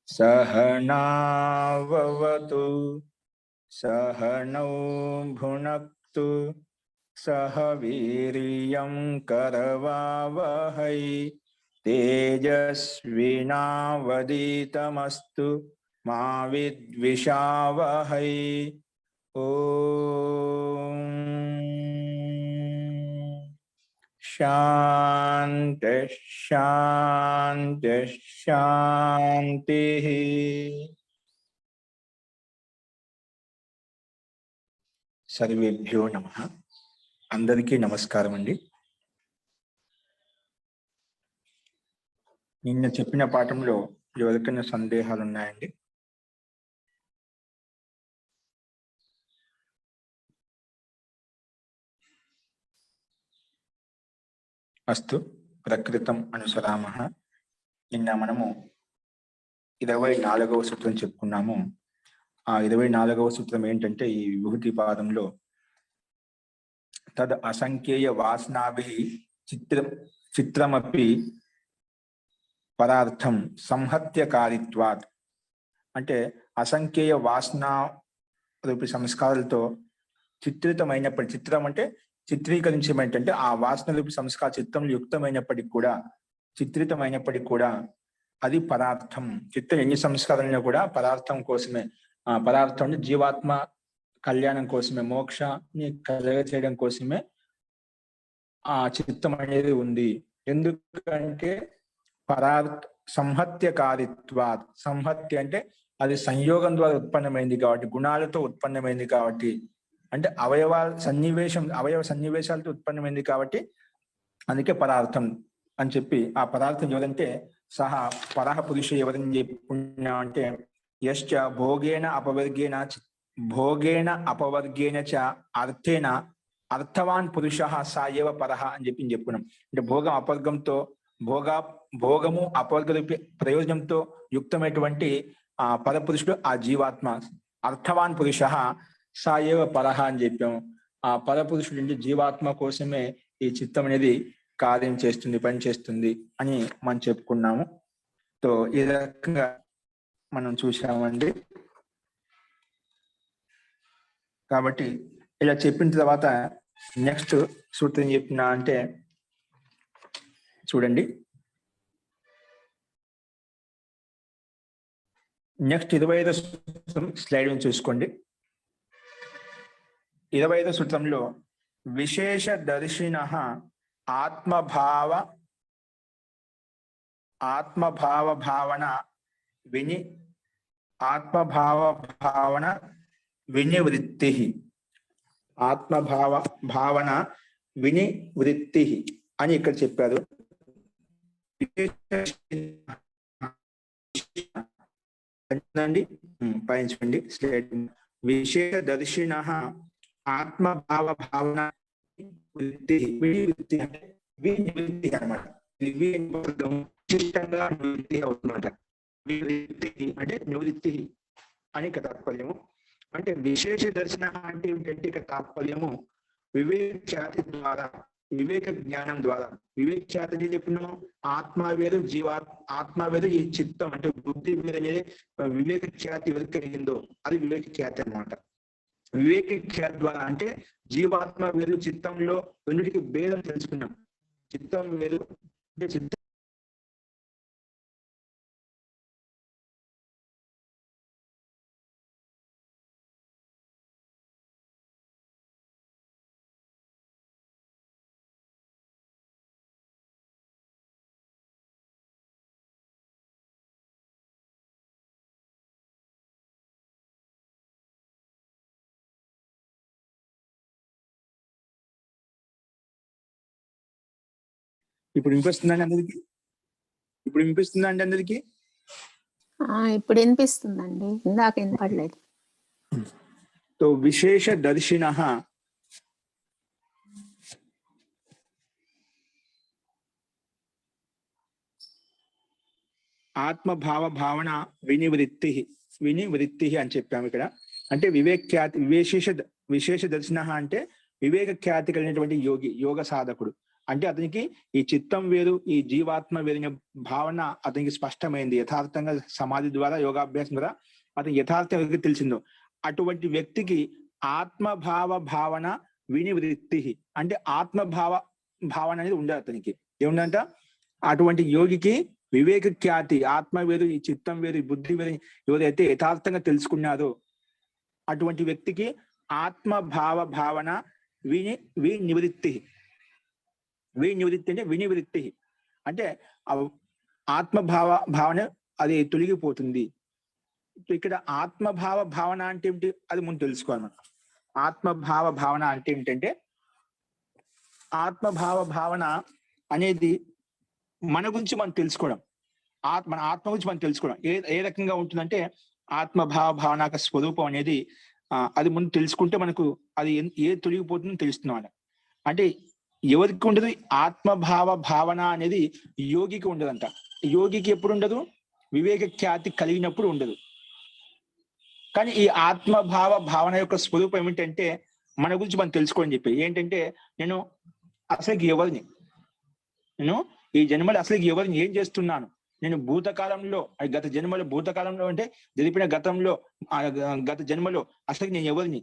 सहनाववतु सहनौ भुनक्तु सह वीर्यं करवावहै तेजस्विनावधीतमस्तु मा विद्विषावहै। ओम शांति शांति शांति। सर्वेभ्यो नमः। అందరికీ నమస్కారం అండి। నిన్న చెప్పిన పాఠంలో ఎవరికైనా సందేహాలు ఉన్నాయండి? అస్తు ప్రకృతం అనుసరామః। నిన్న మనము 24వ సూత్రం చెప్పుకున్నాము। ఆ 24వ సూత్రం ఏంటంటే ఈ విభూతి పాదంలో తద్ అసంఖ్యేయ వాసనాభిః చిత్రమపి పదార్థం సంహత్యకారిత్వాత్, అంటే అసంఖ్యేయ వాసన రూపి సంస్కారాలతో చిత్రితమైనప్పటి, చిత్రం అంటే చిత్రీకరించమంటే ఆ వాసన రూపి సంస్కార చిత్రంలో యుక్తమైనప్పటికి కూడా, చిత్రితమైనప్పటికి కూడా అది పదార్థం। చిత్తం ఎన్ని సంస్కారాలను కూడా పదార్థం కోసమే, పదార్థం అంటే జీవాత్మ కళ్యాణం కోసమే, మోక్షాన్ని కలగ చేయడం కోసమే ఆ చిత్తం అనేది ఉంది। ఎందుకంటే పదార్థ సంహత్యకారిత్వాత్, సంహత్య అంటే అది సంయోగం ద్వారా ఉత్పన్నమైంది కాబట్టి, గుణాలతో ఉత్పన్నమైంది కాబట్టి, అంటే అవయవ సన్నివేశాలతో ఉత్పన్నమైంది కాబట్టి అందుకే పదార్థం అని చెప్పి, ఆ పదార్థం ఎవరంటే సహ పరః పురుష ఎవరని చెప్పుకున్నా అంటే యశ్చ భోగేన అపవర్గేణ చ అర్థేన అర్థవాన్ పురుష సా ఏవ పరః అని చెప్పుకున్నాం। అంటే భోగం అపవర్గంతో, భోగము అపవర్గ ప్రయోజనంతో యుక్తమైనటువంటి ఆ పరపురుషుడు ఆ జీవాత్మ, అర్థవాన్ పురుష సా ఏవ పరః అని చెప్పాము। ఆ పరపురుషుడు అంటే జీవాత్మ కోసమే ఈ చిత్తం అనేది కార్యం చేస్తుంది, పని చేస్తుంది అని మనం చెప్పుకున్నాము। సో ఈ రకంగా మనం చూసామండి। కాబట్టి ఇలా చెప్పిన తర్వాత నెక్స్ట్ సూత్రం చెప్పిన అంటే చూడండి, నెక్స్ట్ 25వ సూత్రం స్లైడ్ చూసుకోండి। 25వ సూత్రంలో విశేష దర్శినః ఆత్మభావ భావన వినివృత్తి, భావన వినివృత్తి అని ఇక్కడ చెప్పారు। పాయించండి స్లైడ్। విశేష దర్శినః ఆత్మభావ భావన వినివృత్తి అంటే వినివృత్తి అన్నమాట। విశిష్టంగా నివృత్తి అవుతుందన్నమాట। వివృత్తి అంటే నివృత్తి అని తాత్పర్యము। అంటే విశేష దర్శన అంటే ఏంటంటే ఇక తాత్పర్యము వివేక ఖ్యాతి ద్వారా, వివేక జ్ఞానం ద్వారా, వివేక ఖ్యాతి అని చెప్పినాము। ఆత్మ వేరు ఆత్మ వేరు ఈ చిత్తం అంటే బుద్ధి వేరు అనేది వివేక ఖ్యాతి ఎవరికి కలిగిందో అది వివేక ఖ్యాతి అన్నమాట। వివేక ఖ్యాతి ద్వారా అంటే జీవాత్మ వేరు చిత్తంలో రెండిటికి భేదం తెలుసుకున్నాం। చిత్తం వేరు అంటే చిత్తం ఇప్పుడు వినిపిస్తుందండి అందరికి? ఇప్పుడు వినిపిస్తుందండి అందరికి? ఇప్పుడు వినిపిస్తుందండి, ఇందాక వినపడలేదు। तो विशेष दर्शिनः ఆత్మభావ భావన వినివృత్తి వినివృత్తి అని చెప్పాము ఇక్కడ. అంటే విశేష దర్శన అంటే వివేక ఖ్యాతి కలిగినటువంటి యోగ సాధకుడు. అంటే అతనికి ఈ చిత్తం వేరు, ఈ జీవాత్మ వేరిన భావన అతనికి స్పష్టమైంది. యథార్థంగా సమాధి ద్వారా, యోగాభ్యాసం ద్వారా అతనికి యథార్థంగా తెలిసిందో అటువంటి వ్యక్తికి ఆత్మభావ భావన వినివృత్తి అంటే ఆత్మభావ భావన అనేది ఉండదు అతనికి. ఏముందంట, అటువంటి యోగికి వివేక ఖ్యాతి, ఆత్మ వేరు, ఈ చిత్తం వేరు, ఈ బుద్ధి వేరు ఎవరైతే యథార్థంగా తెలుసుకున్నారో అటువంటి వ్యక్తికి ఆత్మభావ భావన వినివృత్తి అంటే వినివృత్తి అంటే ఆత్మభావ భావన అది తొలగిపోతుంది. ఇక్కడ ఆత్మభావ భావన అంటే ఏమిటి అది ముందు తెలుసుకోవాలి మనం. ఆత్మభావ భావన అంటే ఏమిటంటే, ఆత్మభావ భావన అనేది మన గురించి మనం తెలుసుకోవడం, మన ఆత్మ గురించి మనం తెలుసుకోవడం ఏ రకంగా ఉంటుందంటే, ఆత్మభావ భావన యొక్క స్వరూపం అనేది అది ముందు తెలుసుకుంటే మనకు అది తొలగిపోతుందో తెలుస్తున్నాం. అంటే ఎవరికి ఉండదు ఆత్మభావ భావన అనేది? యోగికి ఉండదంట. యోగికి ఎప్పుడు ఉండదు? వివేక ఖ్యాతి కలిగినప్పుడు ఉండదు. కానీ ఈ ఆత్మభావ భావన యొక్క స్వరూపం ఏమిటంటే, మన గురించి మనం తెలుసుకోని చెప్పి ఏంటంటే, నేను అసలుకి ఎవరిని, నేను ఈ జన్మలో అసలుకి ఎవరిని, ఏం చేస్తున్నాను, నేను భూతకాలంలో గత జన్మలో, భూతకాలంలో అంటే జరిపిన గతంలో గత జన్మలో అసలు నేను ఎవరిని,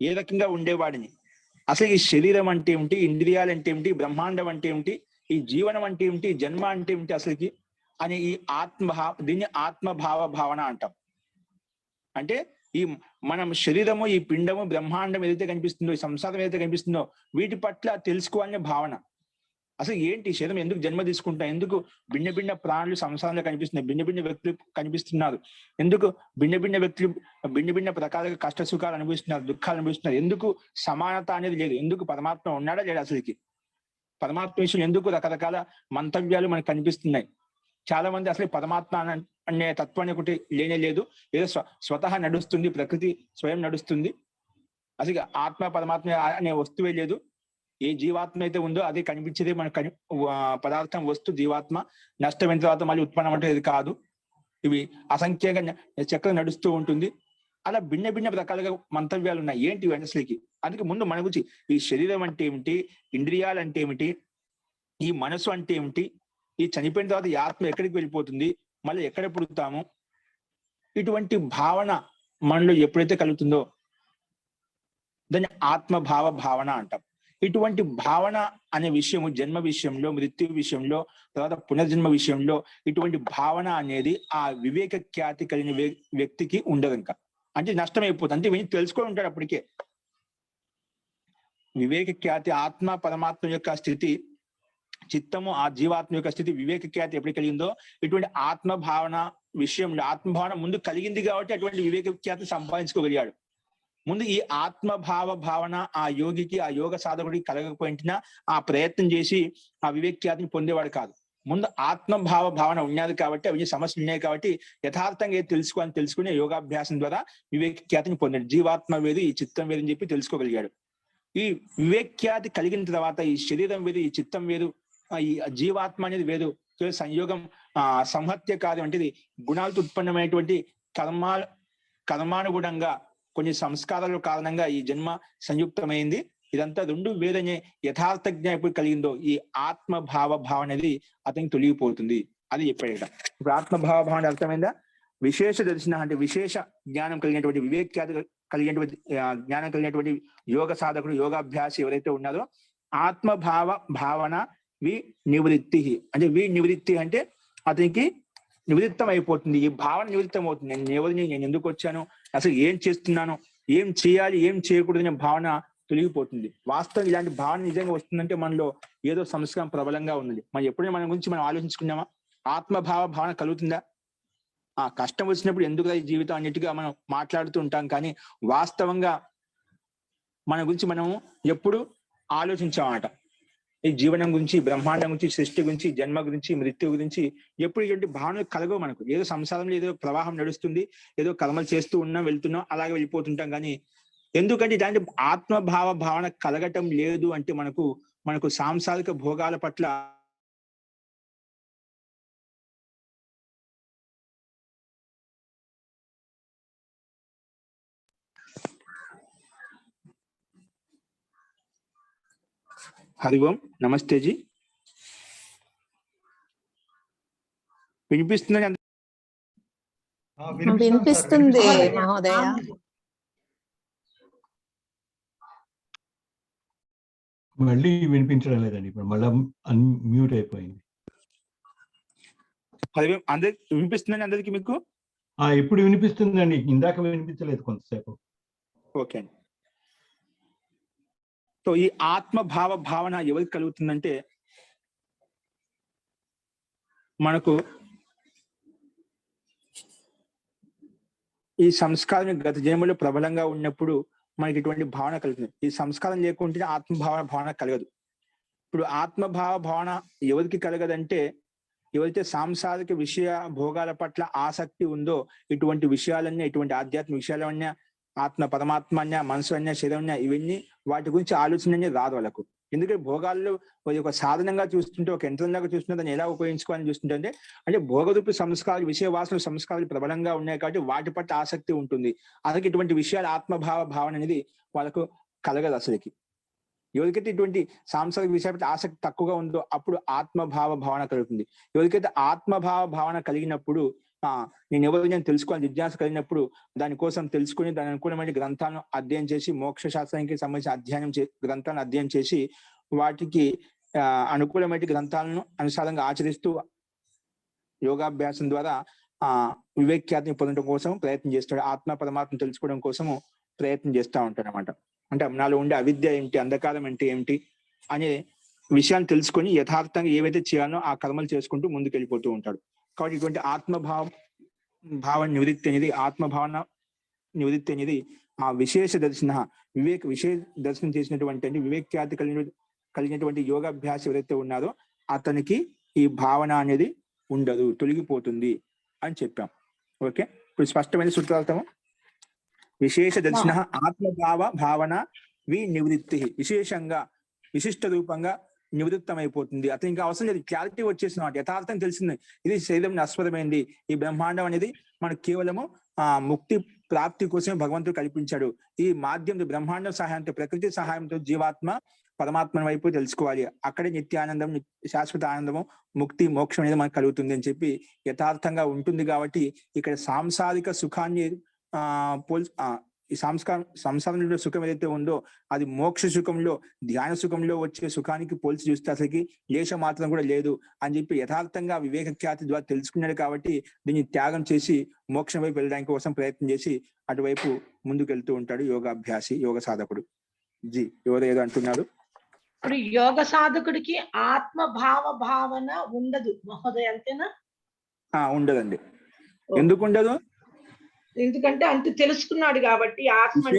ఏ రకంగా ఉండేవాడిని, అసలు ఈ శరీరం అంటే ఏమిటి, ఇంద్రియాలు అంటే ఏమిటి, బ్రహ్మాండం అంటే ఏమిటి, ఈ జీవనం అంటే ఏమిటి, జన్మ అంటే ఏమిటి అసలుకి అని ఈ దీన్ని ఆత్మభావ భావన అంటాం. అంటే ఈ మనం శరీరము, ఈ పిండము, బ్రహ్మాండం ఏదైతే కనిపిస్తుందో, ఈ సంసారం ఏదైతే కనిపిస్తుందో వీటి పట్ల తెలుసుకోవాలనే భావన. అసలు ఏంటి శరీరం, ఎందుకు జన్మ తీసుకుంటా, ఎందుకు భిన్న భిన్న ప్రాణులు సంసారంలో కనిపిస్తున్నాయి, భిన్న భిన్న వ్యక్తులు కనిపిస్తున్నారు, ఎందుకు భిన్న భిన్న వ్యక్తులు భిన్న భిన్న ప్రకారంగా కష్ట సుఖాలు అనుభవిస్తున్నారు, దుఃఖాలు అనుభవిస్తున్నారు, ఎందుకు సమానత అనేది లేదు, ఎందుకు పరమాత్మ ఉన్నాడా లేడా, అసలుకి పరమాత్మ విషయం ఎందుకు రకరకాల మంతవ్యాలు మనకు కనిపిస్తున్నాయి. చాలా మంది అసలు పరమాత్మ అనే తత్వాన్ని ఒకటి లేనే లేదు, ఏదో స్వతహా నడుస్తుంది, ప్రకృతి స్వయం నడుస్తుంది, అసలు ఆత్మ పరమాత్మ అనే వస్తువే లేదు. ఏ జీవాత్మ అయితే ఉందో అది కనిపించేది మనకు పదార్థం, వస్తు, జీవాత్మ నష్టమైన తర్వాత మళ్ళీ ఉత్పన్నం అంటే ఇది కాదు. ఇవి అసంఖ్యంగా చక్రం నడుస్తూ ఉంటుంది. అలా భిన్న భిన్న రకాలుగా మంతవ్యాలు ఉన్నాయి. ఏంటి అసలుకి? అందుకే ముందు మన గురించి ఈ శరీరం అంటే ఏమిటి, ఇంద్రియాలు అంటే ఏమిటి, ఈ మనసు అంటే ఏమిటి, ఈ చనిపోయిన తర్వాత ఈ ఆత్మ ఎక్కడికి వెళ్ళిపోతుంది, మళ్ళీ ఎక్కడ పుడతాము, ఇటువంటి భావన మనలో ఎప్పుడైతే కలుగుతుందో దాన్ని ఆత్మభావ భావన అంటాం. ఇటువంటి భావన అనే విషయము జన్మ విషయంలో, మృత్యు విషయంలో, తర్వాత పునర్జన్మ విషయంలో ఇటువంటి భావన అనేది ఆ వివేక ఖ్యాతి కలిగిన వ్యక్తికి ఉండదు. ఇంకా అంటే నష్టమైపోతుంది. అంటే వీళ్ళు తెలుసుకొని ఉంటాడు అప్పటికే. వివేక ఖ్యాతి, ఆత్మ పరమాత్మ యొక్క స్థితి, చిత్తము ఆ జీవాత్మ యొక్క స్థితి, వివేక ఖ్యాతి ఎప్పుడు కలిగిందో ఇటువంటి ఆత్మ భావన విషయంలో, ఆత్మభావన ముందు కలిగింది కాబట్టి అటువంటి వివేక ఖ్యాతి సంపాదించుకోగలిగాడు. ముందు ఈ ఆత్మభావ భావన ఆ యోగికి, ఆ యోగ సాధకుడికి కలగకపోయినా ఆ ప్రయత్నం చేసి ఆ వివేక్యాతిని పొందేవాడు కాదు. ముందు ఆత్మభావ భావన ఉన్నది కాబట్టి, అవి సమస్యలు ఉన్నాయి కాబట్టి యథార్థంగా తెలుసుకునే యోగాభ్యాసం ద్వారా వివేక్యాతిని పొందాడు. జీవాత్మ వేరు, ఈ చిత్తం వేరు అని చెప్పి తెలుసుకోగలిగాడు. ఈ వివేక్యాతి కలిగిన తర్వాత ఈ శరీరం వేరు, ఈ చిత్తం వేరు, ఈ జీవాత్మ అనేది వేరు, సంయోగం సంహత్య కార్యం అంటే గుణాలతో ఉత్పన్నమైనటువంటి కర్మానుగుణంగా కొన్ని సంస్కారాల కారణంగా ఈ జన్మ సంయుక్తమైంది. ఇదంతా రెండు వేదనే యథార్థ జ్ఞానం ఎప్పుడు కలిగిందో ఈ ఆత్మభావ భావన అనేది అతనికి తొలగిపోతుంది. అది చెప్పాడు. ఇప్పుడు ఆత్మభావ భావన అర్థమైందా? విశేష దర్శన అంటే విశేష జ్ఞానం కలిగినటువంటి, వివేక్యాతి కలిగినటువంటి జ్ఞానం కలిగినటువంటి యోగ సాధకుడు, యోగాభ్యాసి ఎవరైతే ఉన్నారో ఆత్మభావ భావన నివృత్తి అంటే నివృత్తి అంటే అతనికి నివృత్తం అయిపోతుంది. ఈ భావన నివృత్తం అవుతుంది. నేను ఎవరిని, నేను ఎందుకు వచ్చాను, అసలు ఏం చేస్తున్నాను, ఏం చేయాలి, ఏం చేయకూడదు అనే భావన తొలగిపోతుంది. వాస్తవం ఇలాంటి భావన నిజంగా వస్తుందంటే మనలో ఏదో సంస్కారం ప్రబలంగా ఉన్నది. మనం ఎప్పుడైనా మన గురించి మనం ఆలోచించుకున్నామా? ఆత్మభావ భావన కలుగుతుందా? ఆ కష్టం వచ్చినప్పుడు ఎందుకు ఈ జీవితం అన్నిటిగా మనం మాట్లాడుతూ ఉంటాం, కానీ వాస్తవంగా మన గురించి మనం ఎప్పుడు ఆలోచించామన్నమాట. ఈ జీవనం గురించి, బ్రహ్మాండం గురించి, సృష్టి గురించి, జన్మ గురించి, మృత్యు గురించి ఎప్పుడు ఇటువంటి భావనలు కలగవు మనకు. ఏదో సంసారంలో ఏదో ప్రవాహం నడుస్తుంది, ఏదో కర్మలు చేస్తూ ఉన్నాం, వెళ్తున్నాం, అలాగే వెళ్ళిపోతుంటాం. కానీ ఎందుకంటే ఇలాంటి ఆత్మభావ భావన కలగటం లేదు అంటే మనకు సాంసారిక భోగాల పట్ల హరి ఓం. నమస్తే జీ. వినిపిస్తుందని వినిపిస్తుంది మహోదయ. మళ్ళీ వినిపించడం లేదండి, ఇప్పుడు మళ్ళీ అన్మ్యూట్ అయిపోయింది. హరి ఓం. అందరికి వినిపిస్తుందని అందరికి మీకు? ఇప్పుడు వినిపిస్తుందండి, ఇందాక వినిపించలేదు కొంతసేపు. ఓకే అండి. సో ఈ ఆత్మభావ భావన ఎవరికి కలుగుతుందంటే, మనకు ఈ సంస్కారం గత జన్మలో ప్రబలంగా ఉన్నప్పుడు మనకి ఇటువంటి భావన కలుగుతుంది. ఈ సంస్కారం లేకుంటే భావన కలగదు. ఇప్పుడు ఆత్మభావ భావన ఎవరికి కలగదంటే, ఎవరైతే సాంసారిక విషయ భోగాల పట్ల ఆసక్తి ఉందో, ఇటువంటి విషయాలన్నీ, ఇటువంటి ఆధ్యాత్మిక విషయాలన్నీ, ఆత్మ పరమాత్మ అన్న, మనసు అన్న, శరీరం అన్న, ఇవన్నీ వాటి గురించి ఆలోచన అనేది రాదు వాళ్ళకు. ఎందుకంటే భోగాల్లో ఒక సాధనంగా చూస్తుంటే, ఒక యంత్రంలాగా చూస్తుంటే దాన్ని ఎలా ఉపయోగించుకోవాలని చూస్తుంటే, అంటే భోగరూపి సంస్కారాలు, విషయ వాసన సంస్కారాలు ప్రబలంగా ఉన్నాయి కాబట్టి వాటి పట్ల ఆసక్తి ఉంటుంది. అలాగే ఇటువంటి విషయాల ఆత్మభావ భావన అనేది వాళ్ళకు కలగదు అసలుకి. ఎవరికైతే ఇటువంటి సాంసారిక విషయాల పట్ల ఆసక్తి తక్కువగా ఉందో అప్పుడు ఆత్మభావ భావన కలుగుతుంది. ఎవరికైతే ఆత్మభావ భావన కలిగినప్పుడు నేను ఎవరిని తెలుసుకోవాలి జిజ్ఞాస కలిగినప్పుడు దానికోసం తెలుసుకుని దాని అనుకూలమైన గ్రంథాలను అధ్యయనం చేసి, మోక్ష శాస్త్రానికి సంబంధించిన గ్రంథాలను అధ్యయనం చేసి వాటికి అనుకూలమైన గ్రంథాలను అనుసారంగా ఆచరిస్తూ యోగాభ్యాసం ద్వారా వివేక్యాతిని పొందడం కోసం ప్రయత్నం చేస్తాడు. ఆత్మ పరమాత్మ తెలుసుకోవడం కోసము ప్రయత్నం చేస్తూ ఉంటాడు అనమాట. అంటే నాలో ఉండే అవిద్య ఏమిటి, అంధకారం అంటే ఏమిటి అనే విషయాన్ని తెలుసుకొని యథార్థంగా ఏవైతే చేయాలో ఆ కర్మలు చేసుకుంటూ ముందుకు వెళ్ళిపోతూ ఉంటాడు. కాబట్టి ఇటువంటి భావన నివృత్తి అనేది, ఆత్మభావన నివృత్తి అనేది ఆ విశేష దర్శన విశేష దర్శనం చేసినటువంటి వివేక్యాతి కలిగినటువంటి యోగాభ్యాసం ఎవరైతే ఉన్నారో అతనికి ఈ భావన అనేది ఉండదు, తొలగిపోతుంది అని చెప్పాం. ఓకే, ఇప్పుడు స్పష్టమైన సూత్రాలతో విశేష దర్శన ఆత్మభావ భావన నివృత్తి, విశేషంగా విశిష్ట రూపంగా నివృత్తమైపోతుంది. అతను ఇంకా అవసరం లేదు, క్లారిటీ వచ్చేసిన యథార్థం తెలిసింది. ఇది శరీరం అస్వరమైంది, ఈ బ్రహ్మాండం అనేది మనకు కేవలము ముక్తి ప్రాప్తి కోసమే భగవంతుడు కల్పించాడు. ఈ మాధ్యమం బ్రహ్మాండం సహాయంతో, ప్రకృతి సహాయంతో జీవాత్మ పరమాత్మ వైపు తెలుసుకోవాలి. అక్కడే నిత్యానందం, శాశ్వత ఆనందము, ముక్తి, మోక్షం అనేది మనకు కలుగుతుంది అని చెప్పి యథార్థంగా ఉంటుంది. కాబట్టి ఇక్కడ సాంసారిక సుఖాన్ని ఈ సంసారంలో సుఖం ఏదైతే ఉందో అది మోక్ష సుఖంలో, ధ్యాన సుఖంలో వచ్చే సుఖానికి పోల్చి చూస్తే అసలుకి లేశ మాత్రం కూడా లేదు అని చెప్పి యథార్థంగా వివేక ఖ్యాతి ద్వారా తెలుసుకున్నాడు. కాబట్టి దీన్ని త్యాగం చేసి మోక్షం వైపు వెళ్ళడానికి కోసం ప్రయత్నం చేసి అటువైపు ముందుకు వెళ్తూ ఉంటాడు యోగాభ్యాసి, యోగ సాధకుడు. జీ, ఎవరు ఏదో అంటున్నారు? ఇప్పుడు యోగ సాధకుడికి ఆత్మభావ భావన ఉండదు మహోదయ, అంతేనా? ఉండదండి. ఎందుకు ఉండదు? ఎందుకంటే అంత తెలుసుకున్నాడు కాబట్టి. ఆత్మ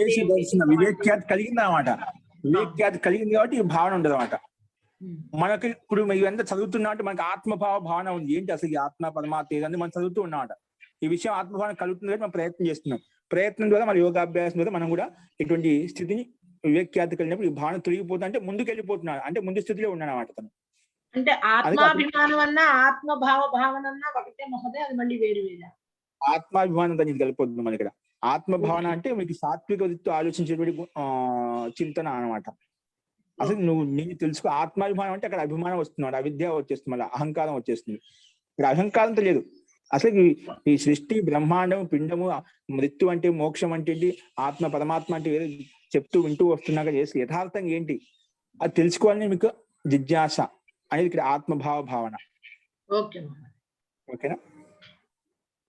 వివేక్యాతి కలిగింది అనమాట. వివేక్యాతి కలిగింది కాబట్టి ఈ భావన ఉండదు అనమాట. మనకి ఇప్పుడు ఇవంతా చదువుతున్నా అంటే మనకి ఆత్మభావ భావన ఉంది. ఏంటి అసలు ఈ ఆత్మ పరమాత్మ ఏదంటే మనం చదువుతూ ఉన్నామట. ఈ విషయం ఆత్మభావన కలుగుతుంది కాబట్టి మనం ప్రయత్నం చేస్తున్నాం. ప్రయత్నం ద్వారా మన యోగాభ్యాసం ద్వారా మనం కూడా ఇటువంటి స్థితిని వివేక్యాతి కలిగినప్పుడు ఈ భావన తొలగిపోతుంది. అంటే ముందుకు వెళ్ళిపోతున్నాడు, అంటే ముందు స్థితిలో ఉన్నాడు అనమాట తను. అంటే ఆత్మాభిమానం అన్నా ఆత్మభావ భావన అన్నా ఒకటే మహోదయ, అది మళ్ళీ వేరు వేరే. ఆత్మాభిమానం దాన్ని కలిపోతుంది మన ఇక్కడ. ఆత్మభావన అంటే మీకు సాత్విక వృత్తితో ఆలోచించేటువంటి చింతన అనమాట. అసలు నేను తెలుసుకో. ఆత్మాభిమానం అంటే అక్కడ అభిమానం వస్తుంది, అవిద్య వచ్చేస్తుంది, మళ్ళీ అహంకారం వచ్చేస్తుంది. ఇక్కడ అహంకారంతో లేదు. అసలు ఈ సృష్టి, బ్రహ్మాండం, పిండము, మృత్యు అంటే, మోక్షం అంటే, ఆత్మ పరమాత్మ అంటే ఏదో చెప్తూ వింటూ వస్తున్నాక చేసి యథార్థంగా ఏంటి అది తెలుసుకోవాలని మీకు జిజ్ఞాస అనేది ఇక్కడ ఆత్మభావ భావన. ఓకేనా?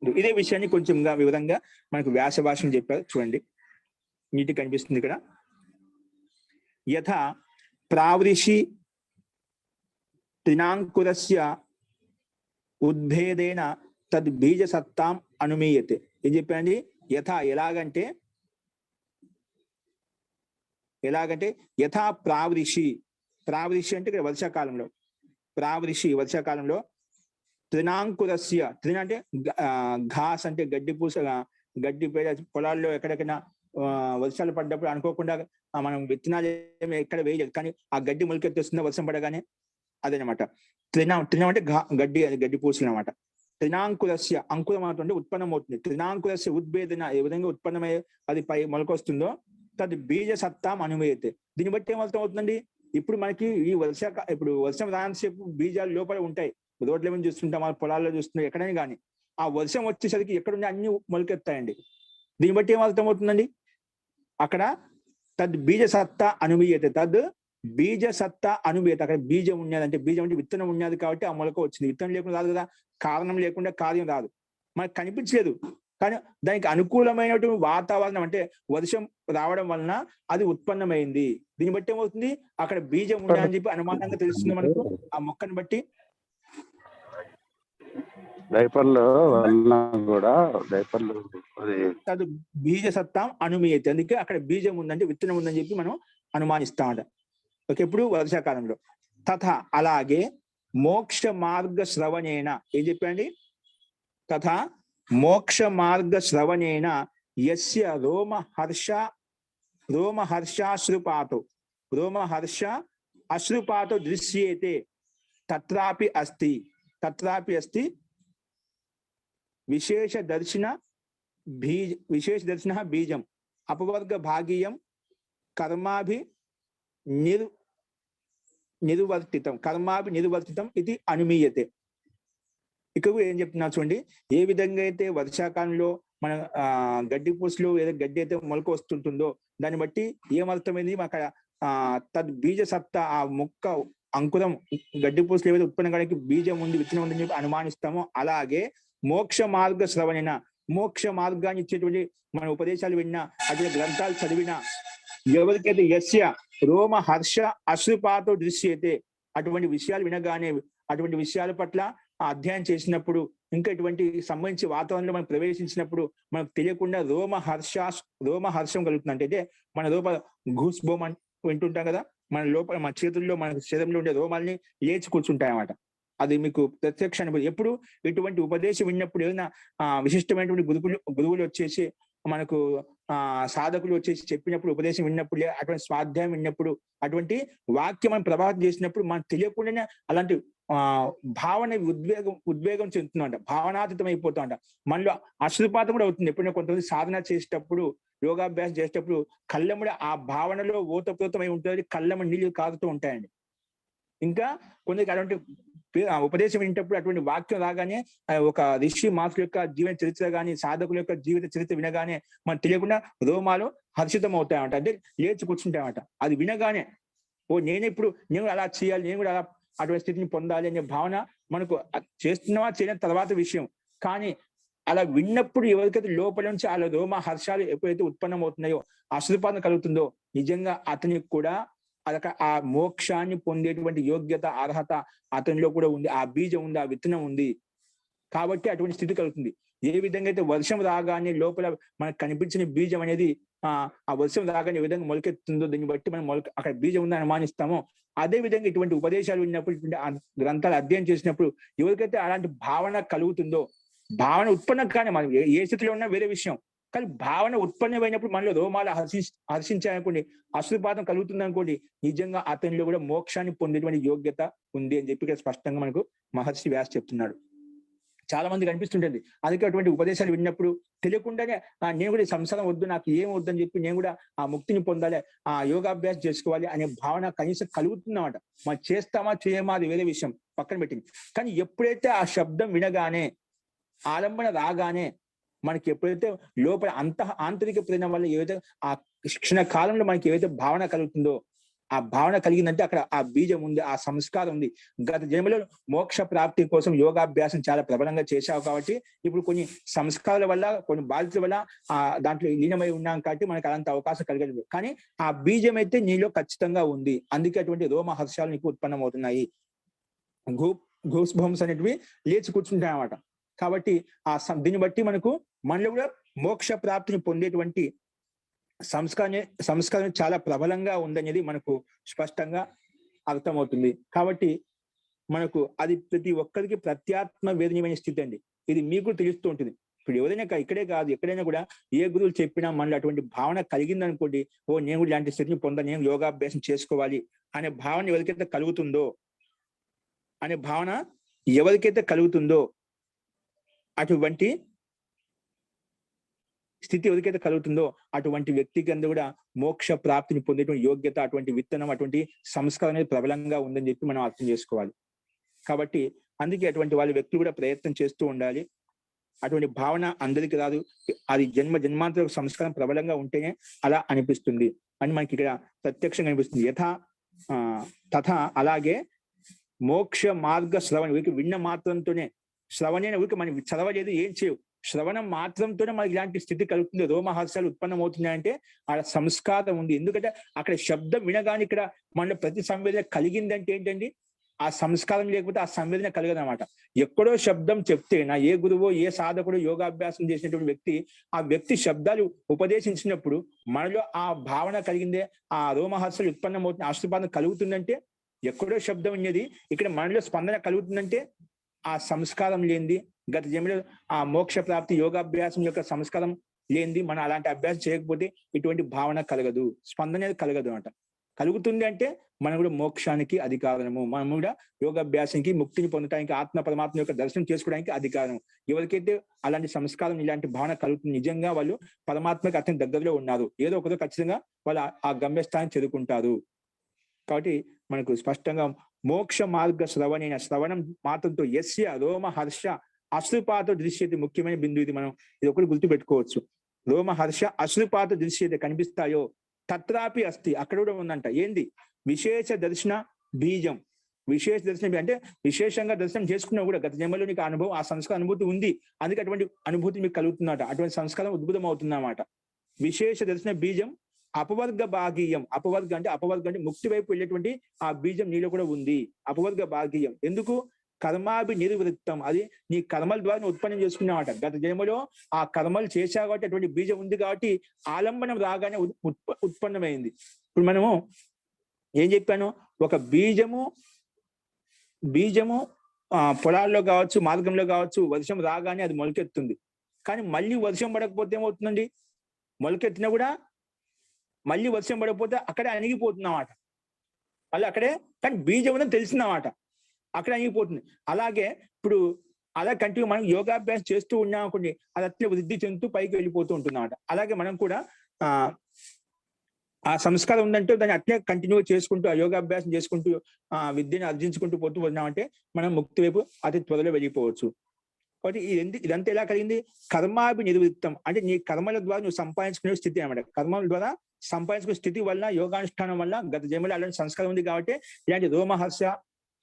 ఇదే విషయాన్ని కొంచెం వివరంగా మనకు వ్యాస భాషను చెప్పారు. చూడండి, నీటి కనిపిస్తుంది ఇక్కడ. యథా ప్రావృషి త్రినాంకురస్య ఉద్భేదేన తద్ బీజ సత్తాం అనుమీయతే. ఏం చెప్పండి? యథా ఎలాగంటే యథా ప్రావృషి అంటే ఇక్కడ వర్షాకాలంలో, వర్షాకాలంలో త్రినాంకురస్య, త్రిన అంటే ఘాస్ అంటే గడ్డి పూస, గడ్డి పేడ పొలాల్లో ఎక్కడెక్కడైనా వర్షాలు పడ్డప్పుడు అనుకోకుండా మనం విత్తనాలు ఎక్కడ వేయలేదు, కానీ ఆ గడ్డి మొలకెత్తేస్తుందో వర్షం పడగానే, అదేనమాట త్రినం అంటే గడ్డి పూసలు అనమాట. త్రినాంకురస్య, అంకురం అంటే ఉత్పన్నం అవుతుంది. త్రినాంకురస్య ఉద్భేదన, ఏ విధంగా ఉత్పన్నమై అది పై మొలకొస్తుందో తది బీజ సత్తాం అనుమేయతే. దీన్ని బట్టి ఏమర్థం అవుతుందండి? ఇప్పుడు మనకి ఈ ఇప్పుడు వర్షం రానంతసేపు బీజాలు లోపల ఉంటాయి. రోడ్ల మీద చూస్తుంటాం, మన పొలాల్లో చూస్తుంటాం, ఎక్కడైనా కానీ ఆ వర్షం వచ్చేసరికి ఎక్కడుండి అన్ని మొలకెత్తాయండి. దీన్ని బట్టి ఏం అర్థమవుతుందండి, అక్కడ తద్ బీజ సత్తా అనుమీయత, తద్ బీజ సత్తా అనుమీయత. అక్కడ బీజం ఉన్నది అంటే, బీజం అంటే విత్తనం ఉన్నది కాబట్టి ఆ మొలక వచ్చింది. విత్తనం లేకుండా రాదు కదా, కారణం లేకుండా కార్యం రాదు. మనకు కనిపించలేదు, కానీ దానికి అనుకూలమైనటువంటి వాతావరణం అంటే వర్షం రావడం వలన అది ఉత్పన్నమైంది. దీన్ని బట్టి ఏమవుతుంది, అక్కడ బీజం ఉందా అని చెప్పి అనుమానంగా తెలుస్తుంది మనకు ఆ మొక్కను బట్టి. డైపర్లు వల్ల కూడా డైపర్లు అది బీజ సత్తాం అనుమీయత. అందుకే అక్కడ బీజం ఉందంటే విత్తనం ఉందని చెప్పి మనం అనుమానిస్తామట. ఓకే, ఇప్పుడు వర్షాకాలంలో తథా అలాగే మోక్ష మార్గ శ్రవణేన ఏం చెప్పండి, తథా మోక్ష మార్గ శ్రవణేన యస్య రోమహర్షాశ్రుపాతో దృశ్యేతే తత్రాపి అస్తి విశేష దర్శన బీజం అపవర్గ భాగీయం కర్మాభి నిర్వర్తితం ఇది అనుమీయతే. ఇక్కడ ఏం చెప్తున్నా చూడండి, ఏ విధంగా అయితే వర్షాకాలంలో మన గడ్డి పూసలు ఏదో గడ్డి అయితే మొలక వస్తుంటుందో దాన్ని బట్టి ఏమర్థమైంది, అక్కడ తద్ బీజ సత్తా, ఆ మొక్క అంకురం గడ్డి పూసలు ఏవైతే ఉత్పన్నం కావడానికి బీజం ఉంది, విత్తనం ఉందని చెప్పి అనుమానిస్తామో, అలాగే మోక్ష మార్గ శ్రవణైన, మోక్ష మార్గాన్ని ఇచ్చేటువంటి మన ఉపదేశాలు విన్నా, అదే గ్రంథాలు చదివినా, ఎవరికైతే యస్య రోమ హర్ష అశ్రుపాతో దృశ్యతే, అటువంటి విషయాలు వినగానే, అటువంటి విషయాల పట్ల అధ్యయనం చేసినప్పుడు, ఇంకా ఇటువంటి సంబంధించి వాతావరణంలో మనం ప్రవేశించినప్పుడు మనకు తెలియకుండా రోమహర్షం కలుగుతుంది. అంటే మన లోపల గూస్ బోమ్ అని వింటుంటాం కదా, మన లోపల మన చేతుల్లో మన శరీరంలో ఉండే రోమాల్ని లేచి కూర్చుంటాయి అన్నమాట. అది మీకు ప్రత్యక్ష అనుభూతి. ఎప్పుడు ఇటువంటి ఉపదేశం విన్నప్పుడు, ఏదైనా విశిష్టమైనటువంటి గురువులు వచ్చేసి మనకు సాధకులు వచ్చేసి చెప్పినప్పుడు, ఉపదేశం విన్నప్పుడు, అటువంటి స్వాధ్యాయం విన్నప్పుడు, అటువంటి వాక్యం మనం ప్రభావితం చేసినప్పుడు మనకు తెలియకుండానే అలాంటి భావన ఉద్వేగం చెందుతుందంట, భావనాతీతం అయిపోతుందంట. మనలో అశ్రుపాతం కూడా అవుతుంది. ఎప్పుడైనా కొంతమంది సాధన చేసేటప్పుడు, యోగాభ్యాసం చేసేటప్పుడు కళ్ళెముడి ఆ భావనలో ఓతప్రోతమై ఉంటుంది, కళ్ళెముడి నీళ్ళు కారుతూ ఉంటాయండి. ఇంకా కొందరికి అటువంటి ఉపదేశం వినేటప్పుడు, అటువంటి వాక్యం రాగానే ఒక ఋషి మాసుల యొక్క జీవన చరిత్ర కానీ, సాధకుల యొక్క జీవిత చరిత్ర వినగానే మనకు తెలియకుండా రోమాలు హర్షితం అవుతాయంట, అంటే లేచి కూర్చుంటాయన్నమాట. అది వినగానే నేను అలా చేయాలి, నేను కూడా అలా అటువంటి స్థితిని పొందాలి అనే భావన మనకు చేస్తున్నావా చేయడం తర్వాత విషయం. కానీ అలా విన్నప్పుడు ఎవరికైతే లోపల నుంచి అలా రోమ హర్షాలు ఎప్పుడైతే ఉత్పన్నం అవుతున్నాయో, అశ్రుపాతం కలుగుతుందో, నిజంగా అతనికి కూడా అదొక ఆ మోక్షాన్ని పొందేటువంటి యోగ్యత, అర్హత అతనిలో కూడా ఉంది. ఆ బీజం ఉంది, ఆ విత్తనం ఉంది కాబట్టి అటువంటి స్థితి కలుగుతుంది. ఏ విధంగా అయితే వర్షం రాగానే లోపల మనకు కనిపించిన బీజం అనేది ఆ వర్షం రాగానే ఏ విధంగా మొలకెత్తుందో, దీన్ని బట్టి మనం అక్కడ బీజం ఉందని అనుమానిస్తామో, అదే విధంగా ఇటువంటి ఉపదేశాలు విన్నప్పుడు, ఇటువంటి గ్రంథాలు అధ్యయనం చేసినప్పుడు ఎవరికైతే అలాంటి భావన కలుగుతుందో, భావన ఉత్పన్నం కానీ మనం ఏ స్థితిలో ఉన్నా వేరే విషయం, కానీ భావన ఉత్పన్నమైనప్పుడు మనలో రోమాలు హర్షించాలనుకోండి, అశ్రుపాతం కలుగుతుంది అనుకోండి, నిజంగా అతనిలో కూడా మోక్షాన్ని పొందేటువంటి యోగ్యత ఉంది అని చెప్పి స్పష్టంగా మనకు మహర్షి వ్యాస్ చెప్తున్నాడు. చాలా మంది కనిపిస్తుంటుంది. అందుకే అటువంటి ఉపదేశాలు విన్నప్పుడు తెలియకుండానే నేను కూడా సంసారం వద్దు, నాకు ఏం వద్దని చెప్పి నేను కూడా ఆ ముక్తిని పొందాలి, ఆ యోగాభ్యాసం చేసుకోవాలి అనే భావన కనీసం కలుగుతుందన్నమాట. మనం చేస్తామా చేయమా అది వేరే విషయం, పక్కన పెట్టింది. కానీ ఎప్పుడైతే ఆ శబ్దం వినగానే, ఆలంబన రాగానే, మనకి ఎప్పుడైతే లోపల ఆంతరిక ప్రేరణ వల్ల ఏవైతే ఆ క్షణ కాలంలో మనకి ఏవైతే భావన కలుగుతుందో, ఆ భావన కలిగిందంటే అక్కడ ఆ బీజం ఉంది, ఆ సంస్కారం ఉంది. గత జన్మలో మోక్ష ప్రాప్తి కోసం యోగాభ్యాసం చాలా ప్రబలంగా చేశావు కాబట్టి ఇప్పుడు కొన్ని సంస్కారాల వల్ల, కొన్ని బాధ్యతల వల్ల దాంట్లో లీనమై ఉన్నాం కాబట్టి మనకు అలాంటి అవకాశం కలిగలేదు. కానీ ఆ బీజం అయితే నీలో ఖచ్చితంగా ఉంది. అందుకే అటువంటి రోమహర్షాలు నీకు ఉత్పన్నం అవుతున్నాయి, గూస్ బంప్స్ అనేటివి లేచి కూర్చుంటాయి అన్నమాట. కాబట్టి దీన్ని బట్టి మనలో కూడా మోక్ష ప్రాప్తిని పొందేటువంటి సంస్కారం చాలా ప్రబలంగా ఉందనేది మనకు స్పష్టంగా అర్థమవుతుంది. కాబట్టి మనకు అది ప్రతి ఒక్కరికి ప్రత్యాత్మ వేదనీయమైన స్థితి అండి. ఇది మీకు తెలుస్తూ ఉంటుంది. ఇప్పుడు ఎవరైనా ఇక్కడే కాదు, ఎక్కడైనా కూడా ఏ గురువులు చెప్పినా మనలో అటువంటి భావన కలిగింది అనుకోండి, నేను కూడా ఇలాంటి స్థితిని పొందాలి, నేను యోగాభ్యాసం చేసుకోవాలి అనే భావన ఎవరికైతే కలుగుతుందో అటువంటి స్థితి ఎవరికైతే కలుగుతుందో అటువంటి వ్యక్తికి అందరూ కూడా మోక్ష ప్రాప్తిని పొందేటువంటి యోగ్యత, అటువంటి విత్తనం, అటువంటి సంస్కారం అనేది ప్రబలంగా ఉందని చెప్పి మనం అర్థం చేసుకోవాలి. కాబట్టి అందుకే అటువంటి వాళ్ళ వ్యక్తులు కూడా ప్రయత్నం చేస్తూ ఉండాలి. అటువంటి భావన అందరికీ రాదు, అది జన్మ జన్మాంతర సంస్కారం ప్రబలంగా ఉంటేనే అలా అనిపిస్తుంది అని మనకి ఇక్కడ ప్రత్యక్షంగా అనిపిస్తుంది. తథా అలాగే మోక్ష మార్గ శ్రవణ, వీరికి విన్న మాత్రంతోనే, శ్రవణైన వీరికి మనం చదవలేదు, ఏం చేయవు, శ్రవణం మాత్రంతోనే మనకి ఇలాంటి స్థితి కలుగుతుంది, రోమహర్షాలు ఉత్పన్నమవుతున్నాయంటే ఆ సంస్కారం ఉంది. ఎందుకంటే అక్కడ శబ్దం వినగానే ఇక్కడ మన ప్రతి సంవేదన కలిగిందంటే ఏంటండి, ఆ సంస్కారం లేకపోతే ఆ సంవేదన కలగదనమాట. ఎక్కడో శబ్దం చెప్తేనా ఏ గురువో ఏ సాధకుడు యోగాభ్యాసం చేసినటువంటి వ్యక్తి ఆ వ్యక్తి శబ్దాలు ఉపదేశించినప్పుడు మనలో ఆ భావన కలిగిందే, ఆ రోమహర్షాలు ఉత్పన్నమవుతుంది, ఆశ్రపాదం కలుగుతుందంటే ఎక్కడో శబ్దం అనేది ఇక్కడ మనలో స్పందన కలుగుతుందంటే ఆ సంస్కారం లేనిది, గత జన్మలో ఆ మోక్ష ప్రాప్తి యోగాభ్యాసం యొక్క సంస్కారం లేనిది మనం అలాంటి అభ్యాసం చేయకపోతే ఇటువంటి భావన కలగదు, స్పందన అనేది కలగదు అనమాట. కలుగుతుంది అంటే మనం కూడా మోక్షానికి అధికారము, మనం కూడా యోగాభ్యాసానికి, ముక్తిని పొందడానికి, ఆత్మ పరమాత్మ యొక్క దర్శనం చేసుకోవడానికి అధికారం. ఎవరికైతే అలాంటి సంస్కారం, ఇలాంటి భావన కలుగుతుంది, నిజంగా వాళ్ళు పరమాత్మకి అత్యంత దగ్గరలో ఉన్నారు, ఏదో ఒకదో ఖచ్చితంగా వాళ్ళు ఆ గమ్యస్థానం చేరుకుంటారు. కాబట్టి మనకు స్పష్టంగా మోక్ష మార్గ శ్రవణైన, శ్రవణం మాత్రంతో యస్య రోమహర్ష అశ్రుపాత దృశ్యత, ముఖ్యమైన బిందు ఇది, మనం ఇది ఒకటి గుర్తుపెట్టుకోవచ్చు. రోమహర్ష అశ్రుపాత దృశ్యత కనిపిస్తాయో తత్రాపి అస్తి, అక్కడ కూడా ఉందంట. ఏంది? విశేష దర్శన బీజం. విశేష దర్శనం అంటే విశేషంగా దర్శనం చేసుకున్నా కూడా గత జన్మలో నీకు అనుభవం, ఆ సంస్కార అనుభూతి ఉంది, అందుకే అటువంటి అనుభూతి మీకు కలుగుతుందట, అటువంటి సంస్కారం ఉద్భుతం అవుతుందన్నమాట. విశేష దర్శన బీజం అపవర్గ భాగీయం. అపవర్గ అంటే ముక్తి వైపు వెళ్ళేటువంటి ఆ బీజం నీలో కూడా ఉంది, అపవర్గ భాగీయం. ఎందుకు? కర్మాభి నిర్వృత్తం, అది నీ కర్మల ద్వారా ఉత్పన్నం చేసుకున్నామాట. గత జన్మలో ఆ కర్మలు చేశావు కాబట్టి అటువంటి బీజం ఉంది కాబట్టి ఆలంబనం రాగానే ఉత్పన్నమైంది. ఇప్పుడు మనము ఏం చెప్పాను, ఒక బీజము పొలాల్లో కావచ్చు, మార్గంలో కావచ్చు, వర్షం రాగానే అది మొలకెత్తుంది. కానీ మళ్ళీ వర్షం పడకపోతే ఏమవుతుందండి, మొలకెత్తినా కూడా మళ్ళీ వర్షం పడకపోతే అక్కడే అణిగిపోతుందన్నమాట. మళ్ళీ అక్కడే, కానీ బీజం ఉందని తెలిసిందన్నమాట, అక్కడ అణిగిపోతుంది. అలాగే ఇప్పుడు అలా కంటిన్యూ మనం యోగాభ్యాసం చేస్తూ ఉన్నాం అనుకోండి, అది అట్లే వృద్ధి చెందుతూ పైకి వెళ్ళిపోతూ ఉంటుంది అన్నమాట. అలాగే మనం కూడా ఆ సంస్కారం ఉందంటే దాన్ని అట్లే కంటిన్యూ చేసుకుంటూ, ఆ యోగాభ్యాసం చేసుకుంటూ విద్యను ఆర్జించుకుంటూ పోతూ ఉన్నామంటే మనం ముక్తి వైపు అతి త్వరలో వెళ్ళిపోవచ్చు. కాబట్టి ఇదంతా ఎలా కలిగింది? కర్మాభి నిర్వృత్తం అంటే నీ కర్మల ద్వారా నువ్వు సంపాదించుకునే స్థితి అన్నమాట. కర్మల ద్వారా సంపాదించుకునే స్థితి వల్ల, యోగానుష్ఠానం వల్ల గత జన్మలో అలాంటి సంస్కారం ఉంది కాబట్టి ఇలాంటి రోమహర్ష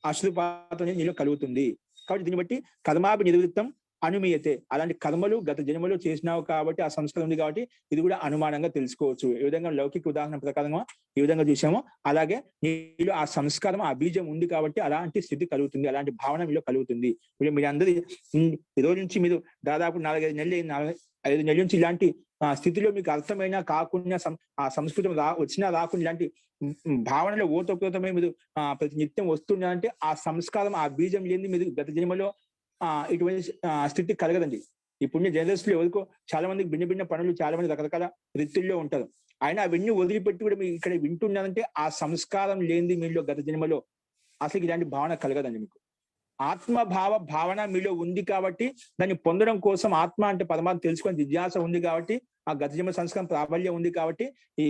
అశ్రుపాతం నీలో కలుగుతుంది. కాబట్టి దీన్ని బట్టి కర్మాభి నిర్వృత్తం అనుమీయతే, అలాంటి కర్మలు గత జన్మలో చేసినావు కాబట్టి ఆ సంస్కారం ఉంది కాబట్టి ఇది కూడా అనుమానంగా తెలుసుకోవచ్చు. ఏ విధంగా లౌకిక ఉదాహరణ ప్రకారంగా ఈ విధంగా చూసామో అలాగే నీలో ఆ సంస్కారం, ఆ బీజం ఉంది కాబట్టి అలాంటి స్థితి కలుగుతుంది, అలాంటి భావన మీలో కలుగుతుంది. మీరు అందరూ ఈ రోజు నుంచి మీరు దాదాపు 4-5 నెలల నుంచి ఇలాంటి స్థితిలో మీకు అర్థమైనా కాకుండా ఆ సంస్కృతం వచ్చినా రాకుండా ఇలాంటి భావనలో ఓతప్రోతమై మీరు ప్రతి నిత్యం వస్తున్నారంటే ఆ సంస్కారం, ఆ బీజం లేని మీరు గత జన్మలో ఇటువంటి స్థితి కలగదండి. ఈ పుణ్య జనరేషన్లో ఎవరికో చాలా మందికి భిన్న పనులు, చాలా మంది రకరకాల వృత్తుల్లో ఉంటారు. ఆయన అవన్నీ వదిలిపెట్టి కూడా మీరు ఇక్కడ వింటున్నారంటే ఆ సంస్కారం లేనిది మీలో గత జన్మలో అసలు ఇలాంటి భావన కలగదండి. మీకు భావన మీలో ఉంది కాబట్టి దాన్ని పొందడం కోసం ఆత్మ అంటే పరమాత్మ తెలుసుకొని జిజ్ఞాస ఉంది కాబట్టి ఆ గత జన్మ సంస్కారం ప్రాబల్యం ఉంది కాబట్టి ఈ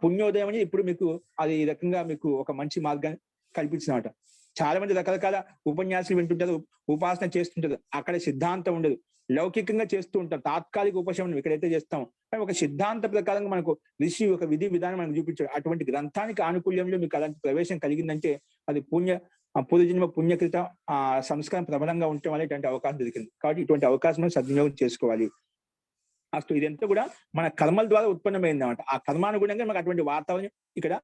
పుణ్యోదయం అనేది ఇప్పుడు మీకు అది ఈ రకంగా మీకు ఒక మంచి మార్గాన్ని కల్పించినమాట. చాలా మంది రకరకాల ఉపన్యాసాలు వింటుంటారు, ఉపాసన చేస్తుంటారు, అక్కడ సిద్ధాంతం ఉండదు, లౌకికంగా చేస్తూ ఉంటారు, తాత్కాలిక ఉపశమనం ఇక్కడైతే చేస్తాం. కానీ ఒక సిద్ధాంత ప్రకారంగా మనకు ఋషి ఒక విధి విధానం మనకు చూపించాడు. అటువంటి గ్రంథానికి ఆనుకూల్యంలో మీకు అలాంటి ప్రవేశం కలిగిందంటే అది పూర్వజన్మ పుణ్యకృత సంస్కారం ప్రబలంగా ఉండటం వల్ల ఇటువంటి అవకాశం దొరికింది. కాబట్టి ఇటువంటి అవకాశం సద్వినియోగం చేసుకోవాలి. అసలు ఇదంతా కూడా మన కర్మల ద్వారా ఉత్పన్నమైంది అన్నమాట. ఆ కర్మానుగుణంగా మనకు అటువంటి వాతావరణం ఇక్కడ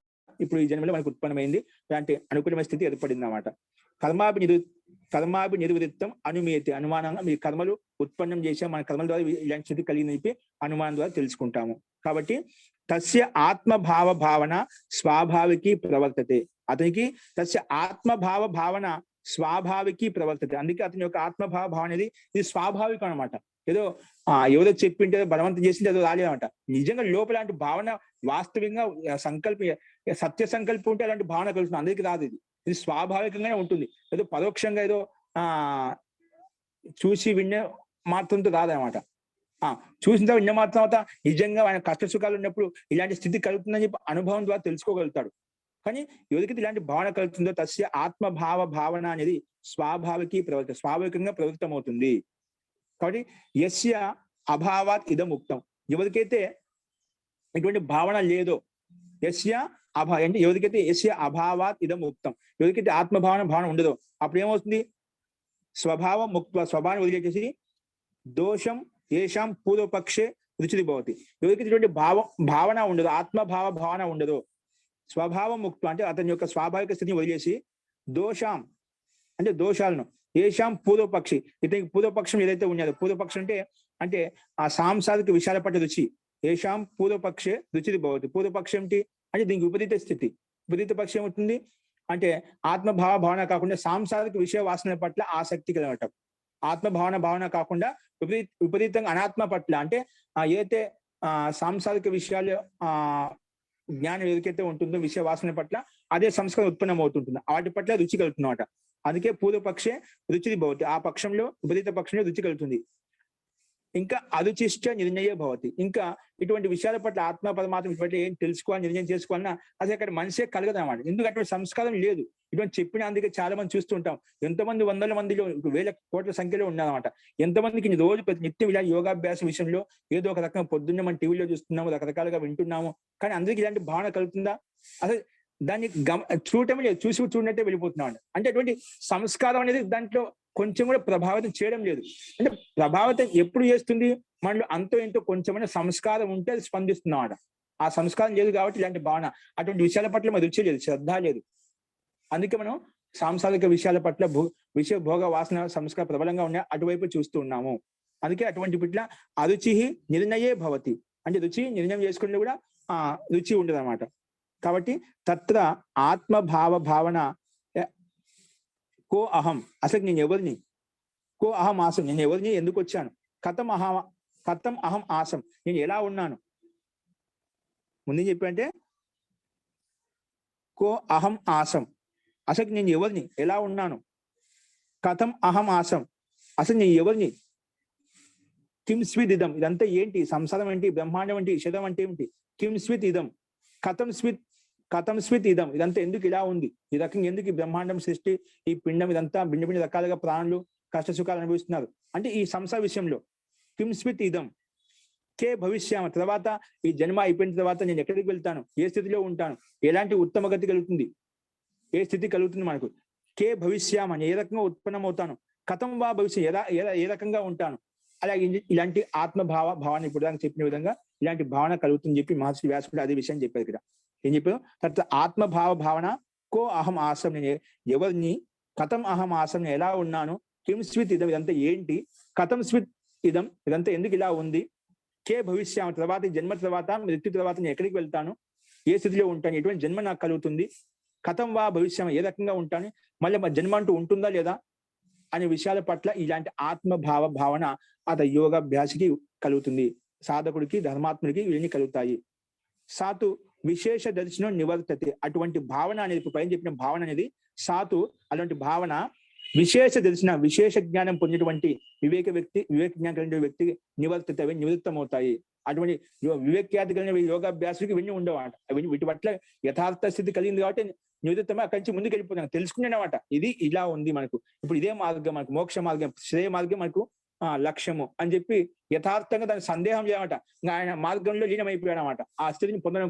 ఇప్పుడు ఈ జన్మలో మనకు ఉత్పన్నమైంది, ఇలాంటి అనుకూలమైన స్థితి ఏర్పడింది అన్నమాట. కర్మాభి నిర్వృత్తం అనుమీయతే, అనుమానంగా మీ కర్మలు ఉత్పన్నం చేసే మన కర్మల ద్వారా ఇలాంటి స్థితి కలిగిందని చెప్పి అనుమానం ద్వారా తెలుసుకుంటాము. కాబట్టి తస్య ఆత్మభావ భావన స్వాభావికి ప్రవర్తతే, అతనికి తస్య ఆత్మభావ భావన స్వాభావికి ప్రవర్తతే. అందుకే అతని యొక్క ఆత్మభావ భావన అనేది ఇది స్వాభావికం అనమాట. ఎవరో చెప్పింటే బలవంతం చేసింది ఏదో రాలేదన్నమాట. నిజంగా లోపల అలాంటి భావన వాస్తవంగా సత్య సంకల్పం ఉంటే అలాంటి భావన కలుగుతుంది. అందరికీ రాదు, ఇది స్వాభావికంగానే ఉంటుంది. ఏదో పరోక్షంగా ఏదో చూసి వినే మాత్రంతో రాదనమాట. చూసిన తర్వాత విన్న మాత్రం తర్వాత నిజంగా ఆయన కష్ట సుఖాలు ఉన్నప్పుడు ఇలాంటి స్థితి కలుగుతుందని చెప్పి అనుభవం ద్వారా తెలుసుకోగలుగుతాడు. కానీ ఎవరికైతే ఇలాంటి భావన కలుగుతుందో తస్య ఆత్మభావ భావన అనేది స్వాభావికంగా ప్రవృత్తమవుతుంది. కాబట్టి యస్య అభావాత్ ఇదం ఉక్తం, ఎవరికైతే ఇటువంటి భావన లేదో, అంటే ఎవరికైతే యస్య అభావాత్ ఇదం ఉక్తం, ఎవరికైతే భావన ఉండదో అప్పుడు ఏమవుతుంది, స్వభావం ముక్త, స్వభావం వదిలేసేసి దోషం ఏషాం పూర్వపక్షే రుచిది భవతి, ఎవరికైతే ఇటువంటి భావన ఉండదో, భావన ఉండదో, స్వభావం ముక్తం అంటే అతని యొక్క స్వాభావిక స్థితిని వదిలేసి దోషాం అంటే దోషాలను, ఏషాం పూర్వపక్షి, ఇతనికి పూర్వపక్షం ఏదైతే ఉన్నదో, పూర్వపక్షం అంటే ఆ సాంసారిక విషయాల పట్ల రుచి, ఏషాం పూర్వపక్షే రుచిది భవతి. పూర్వపక్షం ఏంటి అంటే దీనికి విపరీత స్థితి. విపరీత పక్షం ఏమవుతుంది అంటే భావన కాకుండా సాంసారిక విషయ వాసనల పట్ల ఆసక్తి కలగటం. భావన కాకుండా విపరీతంగా అనాత్మ పట్ల అంటే ఏదైతే సాంసారిక విషయాలు జ్ఞానం ఏదైతే ఉంటుందో విషయ వాసన పట్ల అదే సంస్కారం ఉత్పన్నం అవుతుంటుంది, వాటి పట్ల రుచి కలుగుతున్నమాట. అందుకే పూర్వపక్షే రుచిది భవతి, ఆ పక్షంలో విపరీత పక్షంలో రుచి కలుగుతుంది. ఇంకా అరుచిష్ట నిర్ణయ భవతి, ఇంకా ఇటువంటి విషయాల పట్ల ఆత్మ పరమాత్మ పట్ల ఏం తెలుసుకోవాలని నిర్ణయం చేసుకోవాలన్నా అది అక్కడ మనసే కలగదు అన్నమాట. ఎందుకు అటువంటి సంస్కారం లేదు. ఇటువంటి చెప్పిన అందుకే చాలా మంది చూస్తుంటాం, ఎంతమంది వందల మందిలో వేల కోట్ల సంఖ్యలో ఉన్నారన్నమాట. ఎంతమందికి రోజు నిత్యం ఇలా యోగాభ్యాస విషయంలో ఏదో ఒక రకంగా పొద్దున్న మనం టీవీలో చూస్తున్నాము, రకరకాలుగా వింటున్నాము, కానీ అందరికీ ఇలాంటి భావన కలుగుతుందా? అసలు దాన్ని చూడటమే లేదు, చూడనట్టే వెళ్ళిపోతున్నాం. అంటే అటువంటి సంస్కారం అనేది దాంట్లో కొంచెం కూడా ప్రభావితం చేయడం లేదు. అంటే ప్రభావితం ఎప్పుడు చేస్తుంది, మనలో అంతో ఎంతో కొంచెమైనా సంస్కారం ఉంటే అది స్పందిస్తున్నాం. ఆ సంస్కారం లేదు కాబట్టి ఇలాంటి భావన, అటువంటి విషయాల పట్ల మన రుచి లేదు, శ్రద్ధ లేదు. అందుకే మనం సాంసారిక విషయాల పట్ల విషయ భోగ వాసన సంస్కారం ప్రబలంగా ఉన్నాయి, అటువైపు చూస్తూ ఉన్నాము. అందుకే అటువంటి పట్ల అరుచి నిర్ణయే భవతి, అంటే రుచి నిర్ణయం చేసుకుంటే కూడా రుచి ఉండదు అన్నమాట. కాబట్టి తత్ర భావన కో అహం, అసలు నేను ఎవరిని, కో అహం ఆసం, నేను ఎవరిని, ఎందుకు వచ్చాను, కథం అహం ఆసం, నేను ఎలా ఉన్నాను. ముందు చెప్పంటే కో అహం ఆసం, అసలు నేను ఎవరిని, ఎలా ఉన్నాను, కథం అహం ఆసం, అసలు నేను ఎవరిని, కిం స్విత్ ఇదం, ఇదంతా ఏంటి, సంసారం ఏంటి, బ్రహ్మాండం ఏంటి, శతం అంటే ఏమిటి, కిం స్విత్ ఇదం, కథం స్విత్ ఇదం, ఇదంతా ఎందుకు ఇలా ఉంది, ఈ రకంగా ఎందుకు ఈ బ్రహ్మాండం సృష్టి, ఈ పిండం ఇదంతా భిన్న రకాలుగా ప్రాణులు కష్ట సుఖాలు అనుభవిస్తున్నారు అంటే ఈ సంసార విషయంలో. కిం స్విత్ ఇదం కే భవిష్యామ, తర్వాత ఈ జన్మ అయిపోయిన తర్వాత నేను ఎక్కడికి వెళ్తాను, ఏ స్థితిలో ఉంటాను, ఎలాంటి ఉత్తమ గతి కలుగుతుంది, ఏ స్థితి కలుగుతుంది మనకు, కే భవిష్యామ, ఏ రకంగా ఉత్పన్నం అవుతాను, కథం వా భవిష్యం, ఏ రకంగా ఉంటాను. అలాగే ఇలాంటి భావన ఇప్పుడు దానికి చెప్పిన విధంగా ఇలాంటి భావన కలుగుతుందని చెప్పి మహర్షి వ్యాసుడు అదే విషయం చెప్పారు ఇక్కడ. ఏం చెప్పారు, తర్వాత భావన కో అహం ఆసం, నేను ఎవరిని, కథం అహం ఆసం, నేను ఎలా ఉన్నాను, కిం స్విత్ ఇదం, ఇదంతా ఏంటి, కథం స్విత్ ఇదం, ఇదంతా ఎందుకు ఇలా ఉంది, కే భవిష్యామ, తర్వాత ఈ జన్మ తర్వాత మృత్యు తర్వాత నేను ఎక్కడికి వెళ్తాను, ఏ స్థితిలో ఉంటాను, ఎటువంటి జన్మ నాకు కలుగుతుంది, కథం వా భవిష్యామ, ఏ రకంగా ఉంటాను, మళ్ళీ మా జన్మ అంటూ ఉంటుందా లేదా అనే విషయాల పట్ల ఇలాంటి భావన అతని యోగాభ్యాసికి కలుగుతుంది, సాధకుడికి ధర్మాత్ముడికి ఇవన్నీ కలుగుతాయి. సాతు విశేష దర్శనం నివర్తతే, అటువంటి భావన అనేది ఇప్పుడు పైన చెప్పిన భావన అనేది సాతు, అలాంటి భావన విశేష దర్శన, విశేష జ్ఞానం పొందినటువంటి వివేక జ్ఞానం కలిగిన వ్యక్తికి నివర్తతే, అవి నివృత్తమవుతాయి. అటువంటి వివేక్యాతి కలిగిన యోగాభ్యాసుడికి ఇవన్నీ ఉండవు వీటి పట్ల యథార్థ స్థితి కలిగింది కాబట్టి నివృత్తమే, అక్కడి నుంచి ముందుకు వెళ్ళిపోతాను, తెలుసుకునేనమాట ఇది ఇలా ఉంది మనకు, ఇప్పుడు ఇదే మార్గం, మనకు మోక్ష మార్గం, శ్రేయ మార్గం మనకు లక్ష్యము అని చెప్పి యథార్థంగా దాన్ని సందేహం చేయమట, ఆయన మార్గంలో లీనమైపోయాడు అనమాట, ఆ స్థితిని పొందడం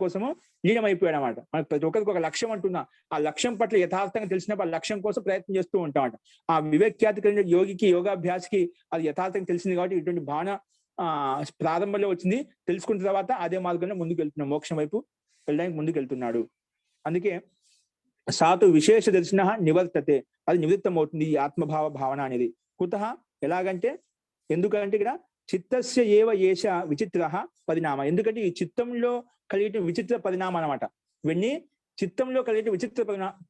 కోసం లీనమైపోయాడు అనమాట. మనకు ప్రతి ఒక్కరికి ఒక లక్ష్యం అంటున్నా, ఆ లక్ష్యం పట్ల యథార్థంగా తెలిసినప్పుడు ఆ లక్ష్యం కోసం ప్రయత్నం చేస్తూ ఉంటామట. ఆ వివేక్యాతి కలిగిన యోగికి యోగాభ్యాసికి అది యథార్థంగా తెలిసింది కాబట్టి ఇటువంటి భావన ప్రారంభంలో వచ్చింది, తెలుసుకున్న తర్వాత అదే మార్గంలో ముందుకు వెళ్తున్నాం, మోక్షం వైపు వెళ్ళడానికి ముందుకు వెళ్తున్నాడు. అందుకే సాతు విశేష దర్శన నివర్తతే, అది నివృత్తం అవుతుంది ఈ భావన అనేది. కుతః, ఎలాగంటే, ఎందుకంటే ఇక్కడ చిత్తస్య ఏవ ఏష విచిత్ర పరిణామ, ఎందుకంటే ఈ చిత్తంలో కలిగే విచిత్ర పరిణామం అనమాట. ఇవన్నీ చిత్తంలో కలిగే విచిత్ర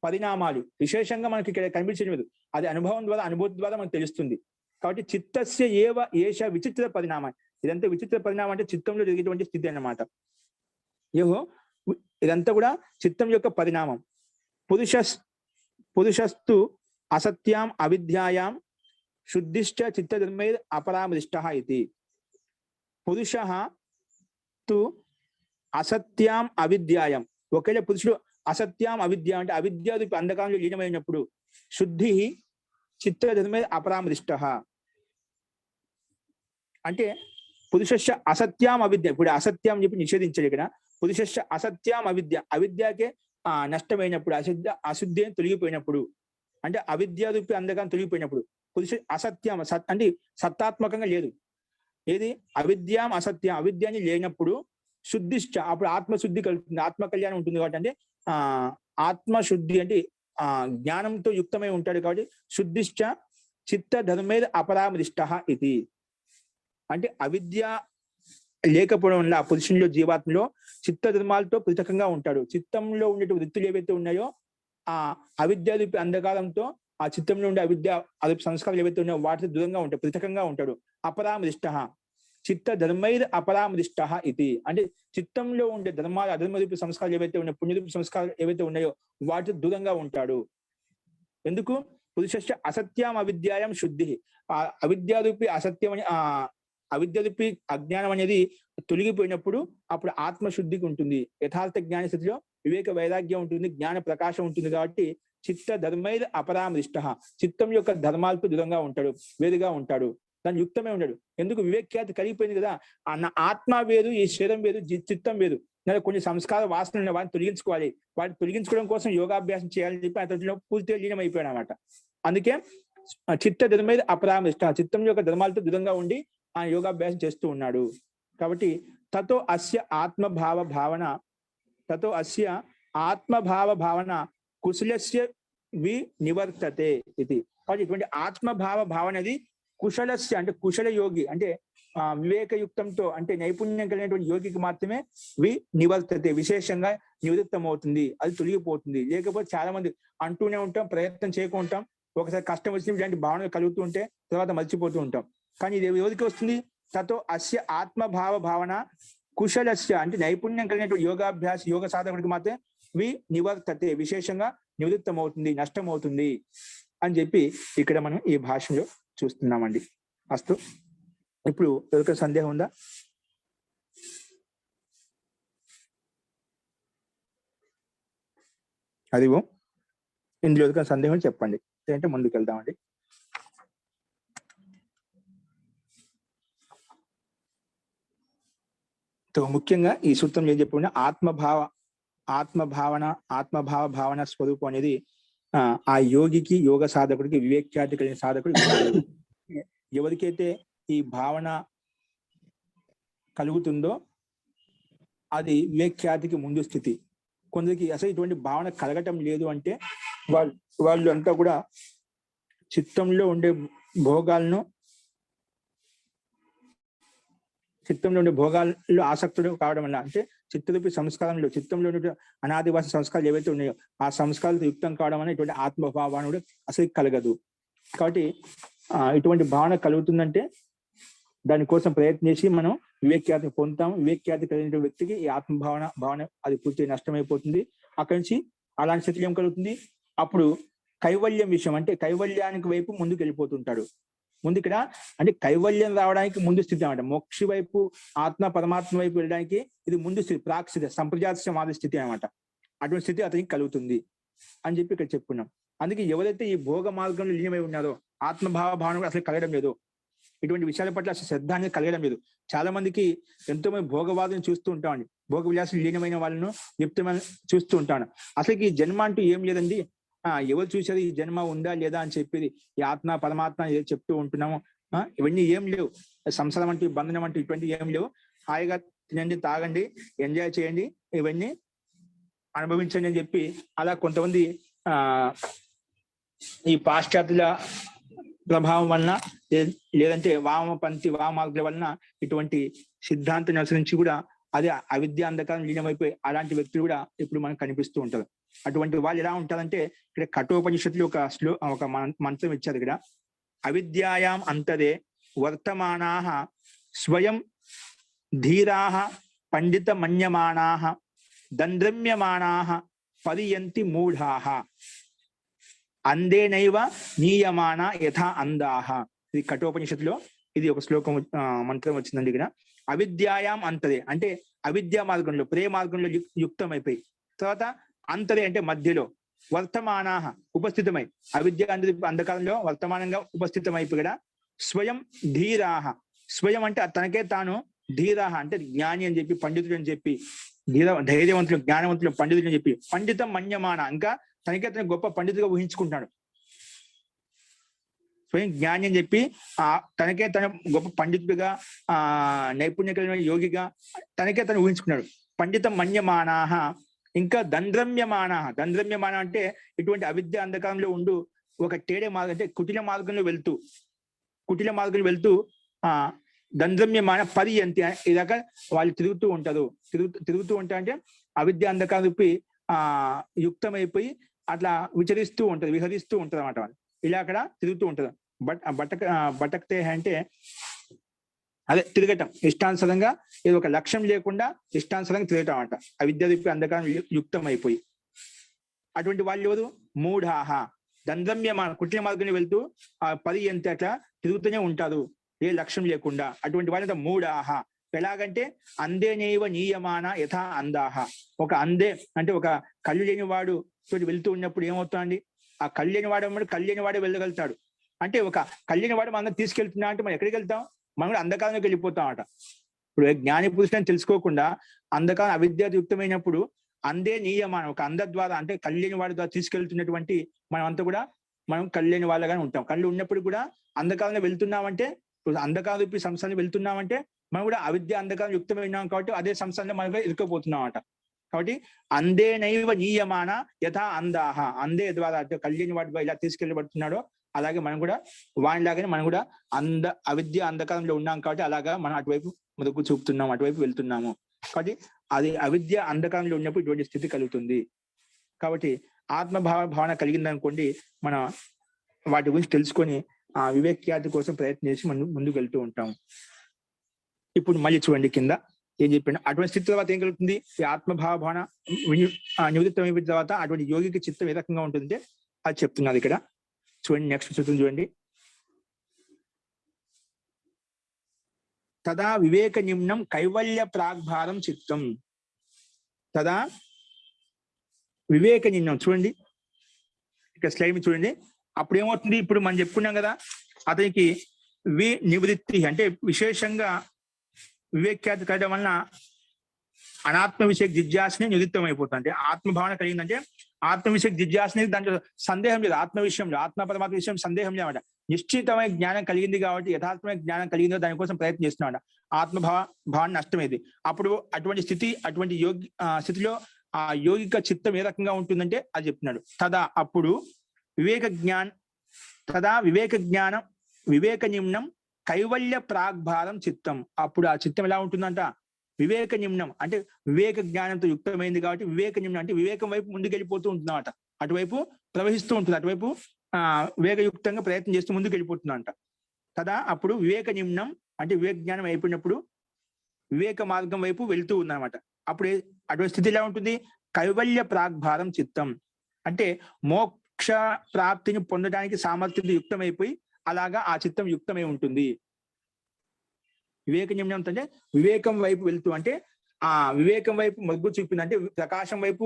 పరిణామాలు విశేషంగా మనకి ఇక్కడ కనిపించలేదు, అది అనుభవం ద్వారా అనుభూతి ద్వారా మనకు తెలుస్తుంది. కాబట్టి చిత్తస్య ఏవ ఏష విచిత్ర పరిణామ, ఇదంతా విచిత్ర పరిణామం అంటే చిత్తంలో జరిగేటువంటి స్థితి అన్నమాట. ఇదంతా కూడా చిత్తం యొక్క పరిణామం. పురుషస్తు అసత్యాం అవిద్యాయాం శుద్ధిశ్చ చిత్తధర్మైర్ అపరామృష్టః ఇది. పురుషః తు అసత్యాం అవిద్యాయం. ఒకవేళ పురుషుడు అసత్యాం అవిద్య అంటే అవిద్యారూపి అంధకారంలో లీనమైనప్పుడు శుద్ధి చిత్తధర్మైర్ అపరామృష్టః అంటే పురుషస్య అసత్యాం అవిద్య. ఇప్పుడు అసత్యం చెప్పి నిషేధించాడు ఇక్కడ. పురుషస్య అసత్యాం అవిద్య, అవిద్యకే నష్టమైనప్పుడు, అశుద్ధి తొలగిపోయినప్పుడు, అంటే అవిద్యారూపి అంధకారం తొలగిపోయినప్పుడు పురుష అసత్యం అంటే సత్తాత్మకంగా లేదు. ఏది అవిద్యాం అసత్యం, అవిద్యాన్ని లేనప్పుడు శుద్ధిష్ట అప్పుడు ఆత్మశుద్ధి కలుగుతుంది, ఆత్మ కళ్యాణం ఉంటుంది. కాబట్టి అంటే ఆత్మశుద్ధి అంటే జ్ఞానంతో యుక్తమై ఉంటాడు. కాబట్టి శుద్ధిష్ట చిత్త ధర్మైర్ అపరామృష్టః ఇది. అంటే అవిద్య లేకపోవడం వల్ల ఆ పురుషునిలో జీవాత్మలో చిత్త ధర్మాలతో పృథకంగా ఉంటాడు. చిత్తంలో ఉండే వృత్తులు ఏవైతే ఉన్నాయో ఆ అవిద్యారూపి అంధకారంతో ఆ చిత్తంలో ఉండే అవిద్య అరూపి సంస్కారాలు ఏవైతే ఉన్నాయో వాటితో దూరంగా ఉంటాడు, పృథకంగా ఉంటాడు. అపరామృష్టః చిత్త ధర్మైర్ అపరామృష్టః ఇది. అంటే చిత్తంలో ఉండే ధర్మాలు అధర్మరూపి సంస్కారాలు ఏవైతే ఉన్నాయో, పుణ్యరూపి సంస్కారాలు ఏవైతే ఉన్నాయో వాటితో దూరంగా ఉంటాడు. ఎందుకు? పురుషస్య అసత్యం అవిద్యాయం శుద్ధి. ఆ అవిద్యారూపి అసత్యం అని అవిద్యారూపి అజ్ఞానం అనేది తొలగిపోయినప్పుడు అప్పుడు ఆత్మశుద్ధికి ఉంటుంది. యథార్థ జ్ఞాన స్థితిలో వివేక వైరాగ్యం ఉంటుంది, జ్ఞాన ప్రకాశం ఉంటుంది. కాబట్టి చిత్త ధర్మైర్ అపరామృష్టః చిత్తం యొక్క ధర్మాలతో దూరంగా ఉంటాడు, వేరుగా ఉంటాడు, దాని యుక్తమే ఉంటాడు. ఎందుకు? వివేక్యాతి కలిగిపోయింది కదా. అన్న ఆత్మ వేరు, ఈ శరీరం వేరు, చిత్తం వేరు. కొన్ని సంస్కార వాసనలు వాటిని తొలగించుకోవాలి. వాటిని తొలగించుకోవడం కోసం యోగాభ్యాసం చేయాలని చెప్పి అతనిలో పూర్తిగా లీనమైపోయాడు అనమాట. అందుకే చిత్త ధర్మైర్ అపరామృష్టః చిత్తం యొక్క ధర్మాలతో దూరంగా ఉండి ఆ యోగాభ్యాసం చేస్తూ ఉన్నాడు. కాబట్టి తతో అస్య ఆత్మభావ భావన కుశలస్య నివర్తతే ఇది. కాబట్టి ఇటువంటి ఆత్మభావ భావన అది కుశలస్య అంటే కుశల యోగి అంటే వివేకయుక్తంతో అంటే నైపుణ్యం కలిగినటువంటి యోగికి మాత్రమే నివర్తతే విశేషంగా నివృత్తం అవుతుంది, అది తొలగిపోతుంది. లేకపోతే చాలా మంది అంటూనే ఉంటాం, ప్రయత్నం చేయకుంటాం, ఒకసారి కష్టం వచ్చినప్పుడు ఇలాంటి భావనలు కలుగుతూ ఉంటే తర్వాత మర్చిపోతూ ఉంటాం. కానీ ఇది ఎవరికి వస్తుంది? తతో అస్య ఆత్మభావ భావన కుశలస్య అంటే నైపుణ్యం కలిగినటువంటి యోగాభ్యాస యోగ సాధకుడికి మాత్రమే నివర్తతే విశేషంగా నివృత్తం అవుతుంది, నష్టం అవుతుంది అని చెప్పి ఇక్కడ మనం ఈ భాషలో చూస్తున్నామండి. అస్తు. ఇప్పుడు ఎవరికైనా సందేహం ఉందా? అదిగో ఇందులో ఎవరికైనా సందేహం చెప్పండి, అంటే ముందుకు వెళ్దామండి. ముఖ్యంగా ఈ సూత్రం ఏం చెప్పుకున్నా ఆత్మభావ భావన స్వరూపం అనేది ఆ యోగికి, యోగ సాధకుడికి, వివేక్యాతి కలిగిన సాధకుడికి ఎవరికైతే ఈ భావన కలుగుతుందో అది వివేక్యాతికి ముందు స్థితి. కొందరికి అసలు ఇటువంటి భావన కలగటం లేదు అంటే వాళ్ళు అంతా కూడా చిత్తంలో ఉండే భోగాలను ఆసక్తుడు కావడం వల్ల అంటే చిత్తరూపి సంస్కారంలో చిత్తంలో అనాదివాస సంస్కారాలు ఏవైతే ఉన్నాయో ఆ సంస్కారాలతో యుక్తం కావడం వల్ల ఇటువంటి ఆత్మభావన కూడా అసలు కలగదు. కాబట్టి ఇటువంటి భావన కలుగుతుందంటే దానికోసం ప్రయత్నం చేసి మనం వివేక్యాతి పొందుతాం. వివేక్యాతి కలిగిన వ్యక్తికి ఈ భావన అది పూర్తిగా నష్టమైపోతుంది. అక్కడి నుంచి అలాంటి స్థితిలో ఏం కలుగుతుంది? అప్పుడు కైవల్యం విషయం అంటే కైవల్యానికి వైపు ముందుకు వెళ్ళిపోతుంటాడు. ముందు ఇక్కడ అంటే కైవల్యం రావడానికి ముందు స్థితి అనమాట. మోక్షి వైపు ఆత్మ పరమాత్మ వైపు వెళ్ళడానికి ఇది ముందు స్థితి, ప్రాక్స్థితి, సంప్రజాతమాది స్థితి అనమాట. అటువంటి స్థితి అతనికి కలుగుతుంది అని చెప్పి ఇక్కడ చెప్పుకున్నాం. అందుకే ఎవరైతే ఈ భోగ మార్గంలో లీనమై ఉన్నారో భావన కూడా అసలు కలగడం లేదు, ఇటువంటి విషయాల పట్ల అసలు శ్రద్ధ అనేది కలగడం లేదు. చాలా మందికి ఎంతో మంది భోగవాదం చూస్తూ ఉంటామండి, భోగ విలాసం లీనమైన వాళ్ళను చెప్తే చూస్తూ ఉంటాను. అసలు ఈ జన్మ అంటూ ఏం లేదండి, ఎవరు చూసారు ఈ జన్మ ఉందా లేదా అని చెప్పేది, ఈ ఆత్మ పరమాత్మ ఏదో చెప్తూ ఉంటున్నాము. ఇవన్నీ ఏం లేవు, సంసారం అంటూ బంధనం అంటూ ఇటువంటి ఏం లేవు. హాయిగా తినండి, తాగండి, ఎంజాయ్ చేయండి, ఇవన్నీ అనుభవించండి అని చెప్పి అలా కొంతమంది ఈ పాశ్చాత్యుల ప్రభావం వలన లేదంటే వామపంథీ వామార్గుల వలన ఇటువంటి సిద్ధాంతాన్ని అనుసరించి కూడా అదే అవిద్య అంధకారం లీనమైపోయి అలాంటి వ్యక్తులు కూడా ఇప్పుడు మనకు కనిపిస్తూ ఉంటారు. అటువంటి వాళ్ళు ఎలా ఉంటారంటే ఇక్కడ కఠోపనిషత్తులు ఒక మంత్రం ఇచ్చారు. ఇక్కడ అవిద్యాయాం అంతరే వర్తమానాః స్వయం ధీరాః పండిత మన్యమానాః దంద్రమ్యమానాః పరియంతి మూఢాః అందేనైవ నీయమాన యథా అందాః. ఇది కఠోపనిషత్తులో ఇది ఒక శ్లోకం మంత్రం వచ్చిందండి ఇక్కడ. అవిద్యాయాం అంతరే అంటే అవిద్యా మార్గంలో ప్రే మార్గంలో యుక్తమైపోయి, తర్వాత అంతరే అంటే మధ్యలో, వర్తమానాహ ఉపస్థితమై, అవిద్య అంటే అంధకారంలో వర్తమానంగా ఉపస్థితమైపోయి ఇక్కడ స్వయం ధీరాహ, స్వయం అంటే తనకే తాను, ధీరాహ అంటే జ్ఞాని అని చెప్పి, పండితుడు అని చెప్పి, ధైర్యవంతులు, జ్ఞానవంతులు, పండితులు అని చెప్పి, పండితం మన్యమాన ఇంకా తనకే తన గొప్ప పండితుడిగా ఊహించుకుంటున్నాడు. స్వయం జ్ఞాని అని చెప్పి తనకే తన గొప్ప పండితుడిగా, నైపుణ్య కలిగిన యోగిగా తనకే తను ఊహించుకున్నాడు. పండితం మన్యమానాహ ఇంకా దంద్రమ్యమాన, దంద్రమ్యమాన అంటే ఇటువంటి అవిద్య అంధకారంలో ఉండు ఒక టేడే మార్గం అంటే కుటిల మార్గంలో వెళ్తూ దంద్రమ్యమాన పరి అంతే ఇదాక వాళ్ళు తిరుగుతూ ఉంటారు. తిరుగుతూ ఉంటా అంటే అవిద్య అంధకారం రూపి యుక్తమైపోయి అట్లా విహరిస్తూ ఉంటారు అన్నమాట. వాళ్ళు ఇలా అక్కడ తిరుగుతూ ఉంటారు. బటక్తే అంటే అదే తిరగటం, ఇష్టానుసరంగా ఏదో ఒక లక్ష్యం లేకుండా ఇష్టానుసరంగా తిరగటం అంట, అవిద్య రూపి అంధకారం యుక్తమైపోయి. అటువంటి వాళ్ళు ఎవరు? మూఢాహ, దంద్రమ్యమాన కుటిల మార్గంలో వెళ్తూ పది ఎంత అట్లా తిరుగుతూనే ఉంటారు ఏ లక్ష్యం లేకుండా. అటువంటి వాళ్ళంతా మూఢాహ. ఎలాగంటే అందేనేవ నీయమాన యథా అందాహ, ఒక అందే అంటే ఒక కళ్ళు లేని వాడు తోటి వెళ్తూ ఉన్నప్పుడు ఏమవుతుందండి, ఆ కళ్ళు లేని వాడే వెళ్ళగలుగుతాడు. అంటే ఒక కళ్ళని వాడు మనం తీసుకెళ్తున్నా అంటే మనం ఎక్కడికి వెళ్తాం, మనం కూడా అంధకారంలోకి వెళ్ళిపోతాం అట. ఇప్పుడు జ్ఞాని పురుషులను తెలుసుకోకుండా అంధకారం అవిద్యాయుక్తమైనప్పుడు అందే నియమానం, ఒక అంధ ద్వారా అంటే కళ్ళని వాడి ద్వారా తీసుకెళ్తున్నటువంటి మనం అంతా కూడా మనం కళ్ళని వాళ్ళగానే ఉంటాం. కళ్ళు ఉన్నప్పుడు కూడా అంధకారంలో వెళ్తున్నామంటే, అంధకారం రూపీ సంస్థాన్ని వెళ్తున్నామంటే మనం కూడా అవిద్య అంధకారం యుక్తమైనాం కాబట్టి అదే సంస్థాన్ని మనం ఇరుక్కుపోతున్నాం అట. కాబట్టి అందేనైవ నీయమాన యథా అందాహ, అందే ద్వారా కళ్యాణి వాటి ఇలా తీసుకెళ్ళబడుతున్నాడో అలాగే మనం కూడా వాడిలాగానే మనం కూడా అవిద్య అంధకారంలో ఉన్నాం కాబట్టి అలాగా మనం అటువైపు మొదకు చూపుతున్నాం, అటువైపు వెళ్తున్నాము. కాబట్టి అది అవిద్య అంధకారంలో ఉన్నప్పుడు ఇటువంటి స్థితి కలుగుతుంది. కాబట్టి భావన కలిగిందనుకోండి, మన వాటి గురించి తెలుసుకొని ఆ వివేక్యాతి కోసం ప్రయత్నం చేసి మనం ముందుకు వెళ్తూ ఉంటాము. ఇప్పుడు మళ్ళీ చూడండి కింద ఏం చెప్పాడు. అటువంటి స్థితి తర్వాత ఏం కలుగుతుంది, ఈ భావన నివృత్తం అయిపోయిన తర్వాత అటువంటి యోగికి చిత్తం ఏ రకంగా ఉంటుంది అది చెప్తున్నారు ఇక్కడ. చూడండి నెక్స్ట్ చిత్రం చూడండి. తదా వివేక నిమ్నం కైవల్య ప్రాగ్భారం చిత్తం. తదా వివేక నిమ్నం చూడండి ఇక్కడ స్లైడ్ చూడండి. అప్పుడు ఏమవుతుంది, ఇప్పుడు మనం చెప్పుకున్నాం కదా, అతనికి నివృత్తి అంటే విశేషంగా వివేక్యాతి కలగడం వలన అనాత్మ విషయ జిజ్ఞాసని నివృత్తం అయిపోతుంది. అంటే ఆత్మభావన కలిగిందంటే ఆత్మ విషయ జిజ్ఞాసని దాంట్లో సందేహం లేదు, ఆత్మ విషయంలో ఆత్మ పరమాత్మ విషయం సందేహం లేదన్నమాట. నిశ్చితమైన జ్ఞానం కలిగింది కాబట్టి, యథార్థమైన జ్ఞానం కలిగిందో దానికోసం ప్రయత్నం చేస్తున్నాడు. భావన నష్టమైంది. అప్పుడు అటువంటి స్థితి, అటువంటి స్థితిలో ఆ యోగిక చిత్తం ఏ రకంగా ఉంటుందంటే అది చెప్తున్నాడు. అప్పుడు వివేక జ్ఞానం వివేక నిమ్నం కైవల్య ప్రాగ్భారం చిత్తం. అప్పుడు ఆ చిత్తం ఎలా ఉంటుందంట, వివేక నిమ్నం అంటే వివేక జ్ఞానంతో యుక్తమైంది కాబట్టి వివేక నిమ్నం అంటే వివేకం వైపు ముందుకెళ్ళిపోతూ ఉంటుందన్నమాట. అటువైపు ప్రవహిస్తూ ఉంటుంది, అటువైపు వివేకయుక్తంగా ప్రయత్నం చేస్తూ ముందుకు వెళ్ళిపోతుందంట. అప్పుడు వివేక నిమ్నం అంటే వివేక జ్ఞానం అయిపోయినప్పుడు వివేక మార్గం వైపు వెళ్తూ ఉందన్నమాట. అప్పుడు అటువంటి స్థితి ఎలా ఉంటుంది, కైవల్య ప్రాగ్భారం చిత్తం అంటే మోక్ష ప్రాప్తిని పొందడానికి సామర్థ్యం యుక్తమైపోయి అలాగా ఆ చిత్తం యుక్తమై ఉంటుంది. వివేక నిమ్నం అంటే వివేకం వైపు వెళ్తూ, అంటే ఆ వివేకం వైపు మొగ్గు చూపింది, అంటే ప్రకాశం వైపు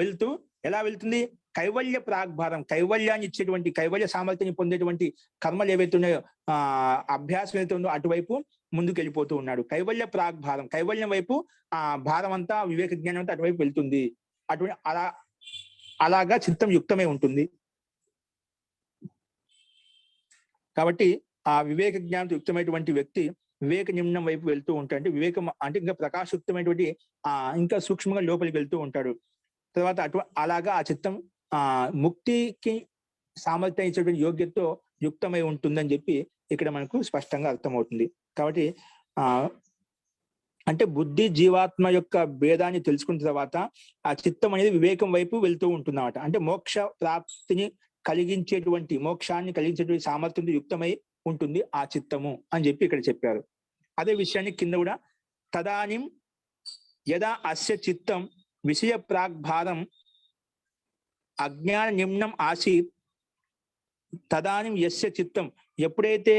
వెళ్తూ ఎలా వెళ్తుంది, కైవల్య ప్రాగ్భారం కైవల్యాన్ని ఇచ్చేటువంటి కైవల్య సామర్థ్యాన్ని పొందేటువంటి కర్మలు ఏవైతే ఉన్నాయో అభ్యాసం ఏదైతే ఉందో అటువైపు ముందుకు వెళ్ళిపోతూ ఉన్నాడు. కైవల్య ప్రాగ్భారం కైవల్యం వైపు భారం అంతా వివేక జ్ఞానం అంతా అటువైపు వెళ్తుంది. అటువంటి అలాగా చిత్తం యుక్తమై ఉంటుంది. కాబట్టి ఆ వివేక జ్ఞానంతో యుక్తమైనటువంటి వ్యక్తి వివేక నిమ్నం వైపు వెళ్తూ ఉంటాడు. వివేకం అంటే ఇంకా ప్రకాశయుక్తమైనటువంటి ఇంకా సూక్ష్మంగా లోపలికి వెళ్తూ ఉంటాడు. తర్వాత అలాగా ఆ చిత్తం ముక్తికి సామర్థ్యం ఇచ్చేటువంటి యోగ్యతతో యుక్తమై ఉంటుందని చెప్పి ఇక్కడ మనకు స్పష్టంగా అర్థమవుతుంది. కాబట్టి అంటే బుద్ధి జీవాత్మ యొక్క భేదాన్ని తెలుసుకున్న తర్వాత ఆ చిత్తం అనేది వివేకం వైపు వెళ్తూ ఉంటుందన్నమాట. అంటే మోక్ష ప్రాప్తిని కలిగించేటువంటి మోక్షాన్ని కలిగించేటువంటి సామర్థ్యంతో యుక్తమై ఉంటుంది ఆ చిత్తము అని చెప్పి ఇక్కడ చెప్పారు. అదే విషయాన్ని కింద కూడా తదానిం యదా అస్య చిత్తం విషయ ప్రాగ్భారం అజ్ఞాన నిమ్నం ఆసీత్ తదానిం యస్య చిత్తం ఎప్పుడైతే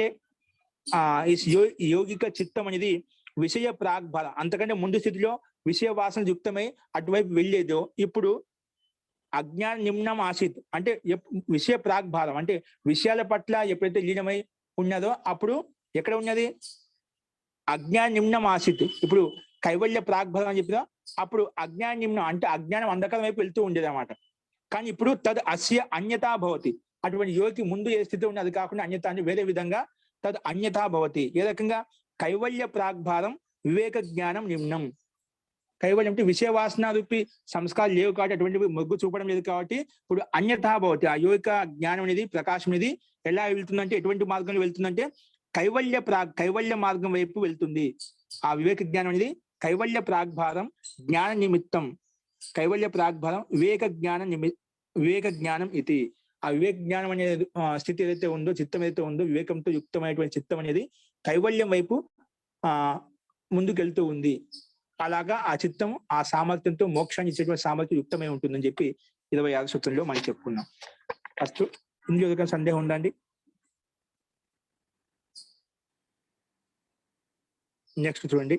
ఈ యోగిక చిత్తం అనేది విషయ ప్రాగ్భార అంతకంటే ముందు స్థితిలో విషయ వాసన యుక్తమై అటువైపు వెళ్ళేదో ఇప్పుడు అజ్ఞాన నిమ్నం ఆసిత్ అంటే విషయ ప్రాగ్భారం అంటే విషయాల పట్ల ఎప్పుడైతే లీనమై ఉన్నదో అప్పుడు ఎక్కడ ఉన్నది అజ్ఞాన నిమ్నం ఆసిత్. ఇప్పుడు కైవల్య ప్రాగ్భారం అని చెప్పినా అప్పుడు అజ్ఞాన నిమ్నం అంటే అజ్ఞానం అంధకారం వైపు వెళ్తూ ఉండేది అనమాట. కానీ ఇప్పుడు తద్ అస్య అన్యతా భవతి. అటువంటి యోగికి ముందు ఏ స్థితి ఉన్నది అది కాకుండా అన్యత అని వేరే విధంగా తద్ అన్యతా భవతి. ఏ రకంగా కైవల్య ప్రాగ్భారం వివేక జ్ఞానం నిమ్నం. కైవల్యం అంటే విషయ వాసన రూపి సంస్కారాలు లేవు కాబట్టి అటువంటి మొగ్గు చూపడం లేదు కాబట్టి ఇప్పుడు అన్యథా భవతి. ఆ యోగిక జ్ఞానం అనేది ప్రకాశం అనేది ఎలా వెళ్తుందంటే ఎటువంటి మార్గంలో వెళ్తుందంటే కైవల్య మార్గం వైపు వెళ్తుంది. ఆ వివేక జ్ఞానం అనేది కైవల్య ప్రాగ్భారం జ్ఞాన నిమిత్తం. కైవల్య ప్రాగ్భారం వివేక జ్ఞానం ఇది. ఆ వివేక జ్ఞానం అనే స్థితి ఏదైతే ఉందో చిత్తం ఏదైతే ఉందో వివేకంతో యుక్తమైనటువంటి చిత్తం అనేది కైవల్యం వైపు ముందుకెళ్తూ ఉంది. అలాగా ఆ చిత్తం ఆ సామర్థ్యంతో మోక్షాన్ని ఇచ్చేటువంటి సామర్థ్యం యుక్తమై ఉంటుందని చెప్పి 26 సూత్రంలో మనం చెప్పుకున్నాం. ఫస్ట్ ఇందులో సందేహం ఉందండి? నెక్స్ట్ చూడండి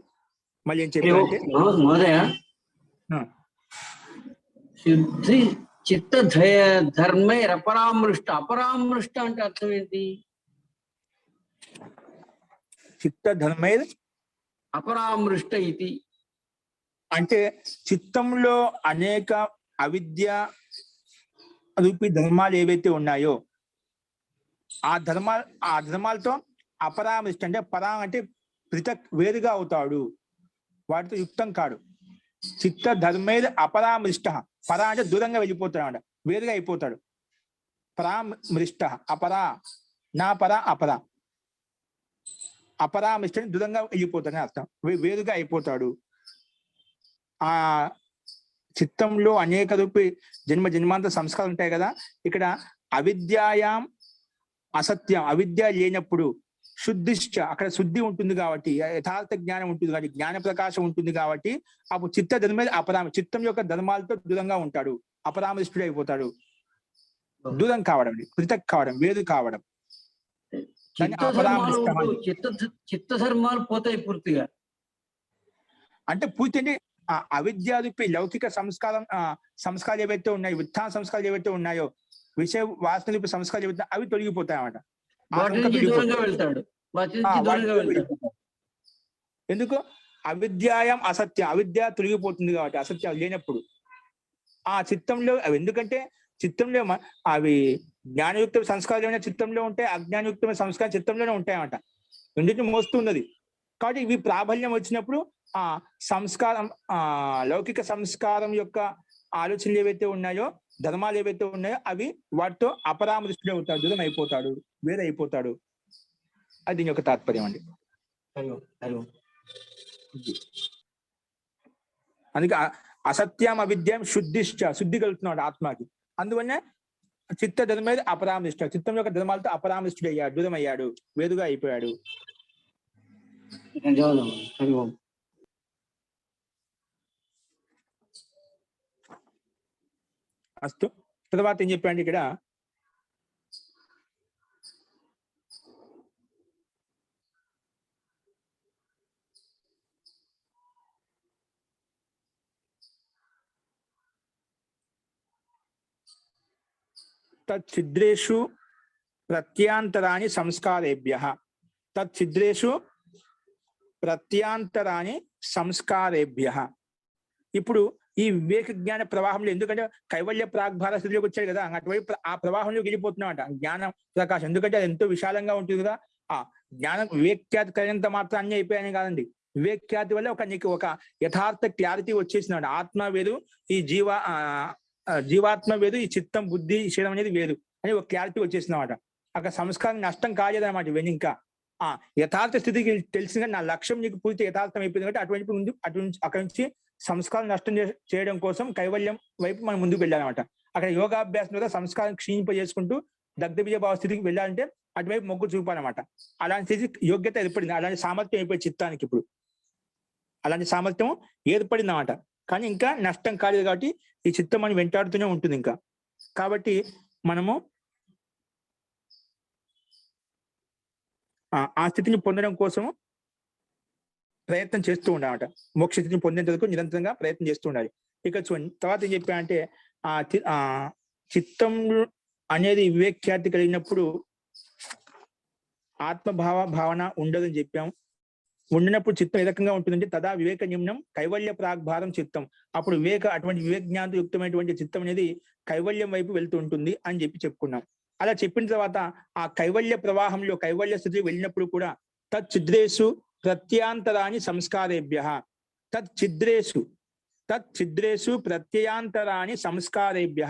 మళ్ళీ ఏం చెప్పారంటే మహోదయ శుద్ధి చిత్త ధర్మైరపరామృష్ట. అపరామృష్ట అంటే అర్థం ఏంటి? చిత్త ధర్మైర్ అపరామృష్ట ఇది అంటే చిత్తంలో అనేక అవిద్య రూపీ ధర్మాలు ఏవైతే ఉన్నాయో ఆ ధర్మాలతో అపరామృష్ట అంటే పరా అంటే పృథక్ వేరుగా అవుతాడు, వాటితో యుక్తం కాడు. చిత్త ధర్మేద అపరామృష్ట. పరా అంటే దూరంగా వెళ్ళిపోతాడు అంట, వేరుగా అయిపోతాడు. పరామృష్ట అపరా నా పరా అపరా. అపరామృష్ట దూరంగా వెళ్ళిపోతాడని అర్థం, వేరుగా అయిపోతాడు. ఆ చిత్తంలో అనేక రూపీ జన్మాంత సంస్కారాలు ఉంటాయి కదా. ఇక్కడ అవిద్యాయాం అసత్యం, అవిద్య లేనప్పుడు శుద్ధిశ్చ అక్కడ శుద్ధి ఉంటుంది కాబట్టి యథార్థ జ్ఞానం ఉంటుంది కాబట్టి జ్ఞాన ప్రకాశం ఉంటుంది కాబట్టి అప్పుడు చిత్త ధర్మే చిత్తం యొక్క ధర్మాలతో దూరంగా ఉంటాడు, అపరామృష్టుడు అయిపోతాడు. దూరం కావడం, పృథక్ కావడం, వేరు కావడం. చిత్త ధర్మాలు పోతాయి పూర్తిగా. అంటే పూర్తి అంటే అవిద్యారూపి లౌకిక సంస్కారాలు ఏవైతే ఉన్నాయో, విత్తాన సంస్కారాలు ఏవైతే ఉన్నాయో, విషయ వాసన రూపి సంస్కారాలు ఏవైతే అవి తొలగిపోతాయి అన్నమాట. ఎందుకు? అవిద్యాయం అసత్యం, అవిద్య తొలగిపోతుంది కాబట్టి అసత్యం లేనప్పుడు ఆ చిత్తంలో అవి. ఎందుకంటే చిత్తంలో అవి జ్ఞానయుక్త సంస్కారాలు ఏమైనా చిత్తంలో ఉంటాయి, అజ్ఞానయుక్తమైన సంస్కారం చిత్తంలోనే ఉంటాయన్నమాట. రెండింటిని మోస్తుంది. కాబట్టి ఇవి ప్రాబల్యం వచ్చినప్పుడు ఆ సంస్కారం లౌకిక సంస్కారం యొక్క ఆలోచనలు ఏవైతే ఉన్నాయో, ధర్మాలు ఏవైతే ఉన్నాయో అవి వాటితో అపరామృష్టుడు అవుతాడు, దూరం అయిపోతాడు, వేరే అయిపోతాడు. అది దీని యొక్క తాత్పర్యం అండి. అందుకే అసత్యం అవిద్యం శుద్ధి కలుగుతున్నాడు ఆత్మకి. అందువల్ల చిత్త ధర్మే అపరామృష్ట, చిత్తం యొక్క ధర్మాలతో అపరామృష్టుడు అయ్యాడు, దూరం అయ్యాడు, వేరుగా అయిపోయాడు. అస్తు. తర్వాత ఏం చెప్పండి ఇక్కడ, తచ్చిద్రేషు ప్రత్యాంతరాణి సంస్కారేభ్యః. తచ్చిద్రేషు ప్రత్యాంతరాణి సంస్కారేభ్యః. ఇప్పుడు ఈ వివేక జ్ఞాన ప్రవాహంలో, ఎందుకంటే కైవల్య ప్రాగ్భార స్థితిలోకి వచ్చాడు కదా, అటువైపు ఆ ప్రవాహంలోకి వెళ్ళిపోతున్నామట జ్ఞానం ప్రకాశం. ఎందుకంటే అది ఎంతో విశాలంగా ఉంటుంది కదా. ఆ జ్ఞానం వివేక్యాతి కలిగినంత మాత్రం అన్ని అయిపోయాయని కాదండి. వివేక్యాతి వల్ల నీకు ఒక యథార్థ క్లారిటీ వచ్చేసినాడు. ఆత్మ వేరు, ఈ జీవాత్మ వేరు, ఈ చిత్తం బుద్ధి శరీరం అనేది వేరు అని ఒక క్లారిటీ వచ్చేసినమాట. అక్కడ సంస్కారం నష్టం కాలేదన్నమాట. ఇవన్నీ ఇంకా యథార్థ స్థితికి తెలిసిన నా లక్ష్యం నీకు పూర్తి యథార్థం అయిపోయింది కాబట్టి అక్కడి నుంచి సంస్కారం నష్టం చేయడం కోసం కైవల్యం వైపు మనం ముందుకు వెళ్ళాలన్నమాట. అక్కడ యోగాభ్యాసం ద్వారా సంస్కారం క్షీణింపజేసుకుంటూ దగ్ధబీజ భావ స్థితికి వెళ్ళాలంటే అటువైపు మొగ్గు చూపాలన్నమాట. అలాంటి స్థితి యోగ్యత ఏర్పడింది, అలాంటి సామర్థ్యం అయిపోయింది చిత్తానికి. ఇప్పుడు అలాంటి సామర్థ్యం ఏర్పడింది అన్నమాట. కానీ ఇంకా నష్టం కాలేదు కాబట్టి ఈ చిత్తం మనం వెంటాడుతూనే ఉంటుంది ఇంకా. కాబట్టి మనము ఆ స్థితిని పొందడం కోసం ప్రయత్నం చేస్తూ ఉండాలన్నమాట. మోక్ష స్థితిని పొందేంత వరకు నిరంతరంగా ప్రయత్నం చేస్తూ ఉండాలి. ఇక చూడండి తర్వాత ఏం చెప్పా అంటే ఆ చిత్తం అనేది వివేఖ్యాతి కలిగినప్పుడు ఆత్మభావ భావన ఉండదని చెప్పాం. ఉండినప్పుడు చిత్తం ఏ రకంగా ఉంటుందంటే తదా వివేక నిమ్నం కైవల్య ప్రాగ్భారం చిత్తం. అప్పుడు అటువంటి వివేక జ్ఞానంతో యుక్తమైనటువంటి చిత్తం అనేది కైవల్యం వైపు వెళ్తూ ఉంటుంది అని చెప్పుకున్నాం. అలా చెప్పిన తర్వాత ఆ కైవల్య ప్రవాహంలో కైవల్య స్థితి వెళ్ళినప్పుడు కూడా తచ్చిద్రేషు ప్రత్యాంతరాని సంస్కారేభ్య తచ్చిద్రేషు ప్రత్యాంతరాని సంస్కారేభ్య.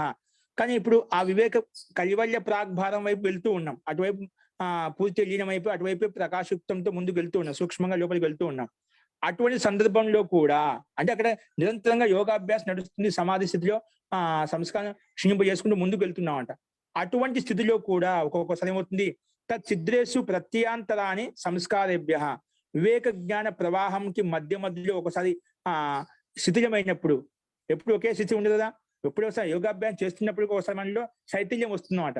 కానీ ఇప్పుడు ఆ వివేక కైవల్య ప్రాగ్భారం వైపు వెళ్తూ ఉన్నాం. అటువైపు పూర్తి లీనం వైపు అటువైపు ప్రకాశయుక్తంతో ముందుకు వెళ్తూ ఉన్నాం, సూక్ష్మంగా లోపలికి వెళ్తూ ఉన్నాం. అటువంటి సందర్భంలో కూడా అంటే అక్కడ నిరంతరంగా యోగాభ్యాసం నడుస్తుంది, సమాధి స్థితిలో సంస్కారం క్షీణింపజేసుకుంటూ ముందుకు వెళ్తున్నాం అంట. అటువంటి స్థితిలో కూడా ఒక్కొక్కసారి ఏమవుతుంది, తచ్చిద్రేషు ప్రత్యాంతరాని సంస్కారేభ్య. వివేక జ్ఞాన ప్రవాహంకి మధ్యలో ఒకసారి శిథిలమైనప్పుడు, ఎప్పుడు ఒకే స్థితి ఉండదు కదా, ఎప్పుడు ఒకసారి యోగాభ్యాసం చేస్తున్నప్పుడు ఒకసారి మనలో శైథిల్యం వస్తుందన్నమాట.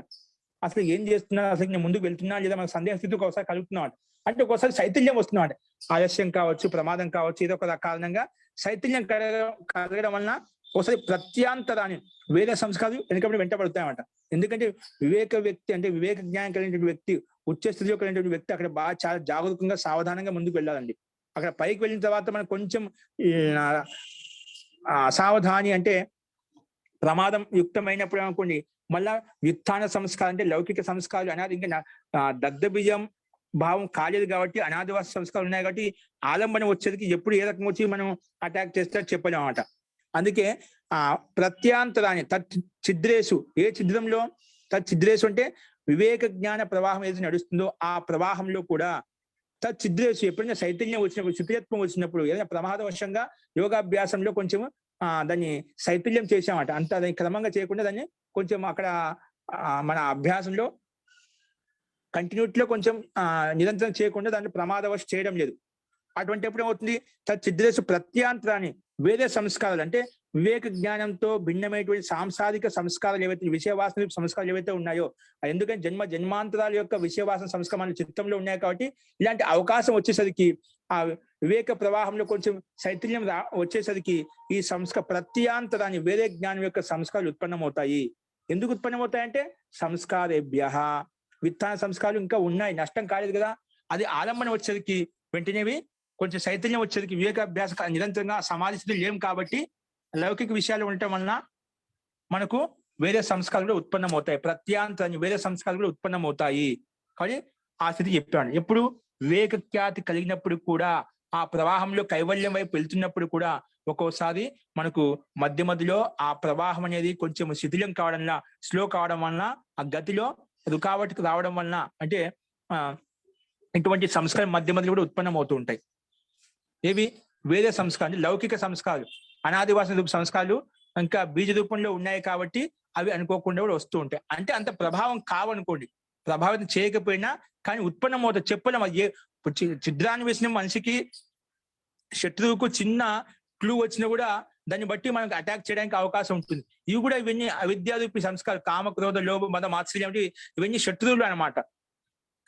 అసలు ఏం చేస్తున్నా, అసలు నేను ముందుకు వెళ్తున్నా లేదా మనకు సందేహ స్థితికి ఒకసారి కలుగుతున్నాం అంటే ఒకసారి శైథిల్యం వస్తున్నాం అంటే ఆలస్యం కావచ్చు, ప్రమాదం కావచ్చు, ఏదో ఒక కారణంగా శైథిల్యం కలగడం వలన ఒకసారి ప్రత్యాంతరాన్ని వేరే సంస్కారాలు వెంటబడుతాయన్నమాట. ఎందుకంటే వివేక వ్యక్తి అంటే వివేక జ్ఞానం కలిగినటువంటి వ్యక్తి, ఉచ్చ స్థితిలో కలిగినటువంటి వ్యక్తి అక్కడ బాగా చాలా జాగరూకంగా సావధానంగా ముందుకు వెళ్ళాలండి. అక్కడ పైకి వెళ్ళిన తర్వాత మనకు కొంచెం సావధాని అంటే ప్రమాదం యుక్తమైనప్పుడు అనుకోండి, మళ్ళా వ్యుత్థాన సంస్కారం అంటే లౌకిక సంస్కారాలు అనాది ఇంకా దగ్ధబీజం భావం కాలేదు కాబట్టి అనాదివాస సంస్కారాలు ఉన్నాయి కాబట్టి ఆలంబన వచ్చేది ఎప్పుడు ఏ రకం వచ్చి మనం అటాక్ చేస్తే చెప్పలేం అన్నమాట. అందుకే ప్రత్యాంతరాన్ని ఛిద్రేషు, ఏ ఛిద్రంలో ఛిద్రేషు అంటే వివేక జ్ఞాన ప్రవాహం ఏది నడుస్తుందో ఆ ప్రవాహంలో కూడా ఛిద్రేషు ఎప్పుడైనా శైథిల్యం వచ్చినప్పుడు, శిథిలత్వం వచ్చినప్పుడు, ఏదైనా ప్రమాదవశంగా యోగాభ్యాసంలో కొంచెం దాన్ని శైథిల్యం చేసామట. అంత దాన్ని క్రమంగా చేయకుండా దాన్ని కొంచెం అక్కడ మన అభ్యాసంలో కంటిన్యూటీలో కొంచెం నిరంతరం చేయకుండా దాన్ని ప్రమాదవశ చేయడం లేదు. అటువంటి ఎప్పుడు ఏమవుతుంది, ఛిద్రేషు ప్రత్యాంతరాన్ని వేరే సంస్కారాలు అంటే వివేక జ్ఞానంతో భిన్నమైనటువంటి సాంసారిక సంస్కారాలు ఏవైతే విషయవాసన సంస్కారాలు ఏవైతే ఉన్నాయో, ఎందుకంటే జన్మాంతరాల యొక్క విషయవాసన సంస్కారాలు చిత్తంలో ఉన్నాయి కాబట్టి ఇలాంటి అవకాశం వచ్చేసరికి ఆ వివేక ప్రవాహంలో కొంచెం శైథిల్యం వచ్చేసరికి ఈ ప్రత్యాంతరాన్ని వేరే జ్ఞానం యొక్క సంస్కారాలు ఉత్పన్నమవుతాయి. ఎందుకు ఉత్పన్నమవుతాయంటే సంస్కారేభ్య, విత్తాన సంస్కారాలు ఇంకా ఉన్నాయి, నష్టం కాలేదు కదా. అది ఆలంబన వచ్చేసరికి వెంటనేవి కొంచెం శైథిల్యం వచ్చేసరికి వివేకాభ్యాస నిరంతరంగా సమాధి స్థితి లేం కాబట్టి లౌకిక విషయాలు ఉండటం వలన మనకు వేరే సంస్కారాలు కూడా ఉత్పన్నమవుతాయి, ప్రత్యాంతరాన్ని వేరే సంస్కారాలు కూడా ఉత్పన్నమవుతాయి. కానీ ఆ స్థితి చెప్పాను. ఎప్పుడు వివేక ఖ్యాతి కలిగినప్పుడు కూడా ఆ ప్రవాహంలో కైవల్యం వైపు వెళ్తున్నప్పుడు కూడా ఒక్కోసారి మనకు మధ్యలో ఆ ప్రవాహం అనేది కొంచెం శిథిలం కావడం వల్ల, స్లో కావడం వలన, ఆ గతిలో రుకావటికి రావడం వలన అంటే ఇటువంటి సంస్కారం మధ్యలో కూడా ఉత్పన్నం అవుతూ ఉంటాయి. ఏవి వేరే సంస్కారాలు, లౌకిక సంస్కారాలు, అనాదివాసన రూప సంస్కారాలు ఇంకా బీజ రూపంలో ఉన్నాయి కాబట్టి అవి అనుకోకుండా కూడా వస్తూ ఉంటాయి. అంటే అంత ప్రభావం కావనుకోండి, ప్రభావితం చేయకపోయినా కానీ ఉత్పన్నం అవుతుంది. చెప్పలేం. అది ఛిద్రాన్ని వేసిన మనిషికి శత్రువుకు చిన్న క్లూ వచ్చినా కూడా దాన్ని బట్టి మనకు అటాక్ చేయడానికి అవకాశం ఉంటుంది. ఇవి కూడా ఇవన్నీ అవిద్యారూపి సంస్కారం, కామ క్రోధ లోభ మద మాత్సర్యం ఇవన్నీ శత్రువులు అన్నమాట.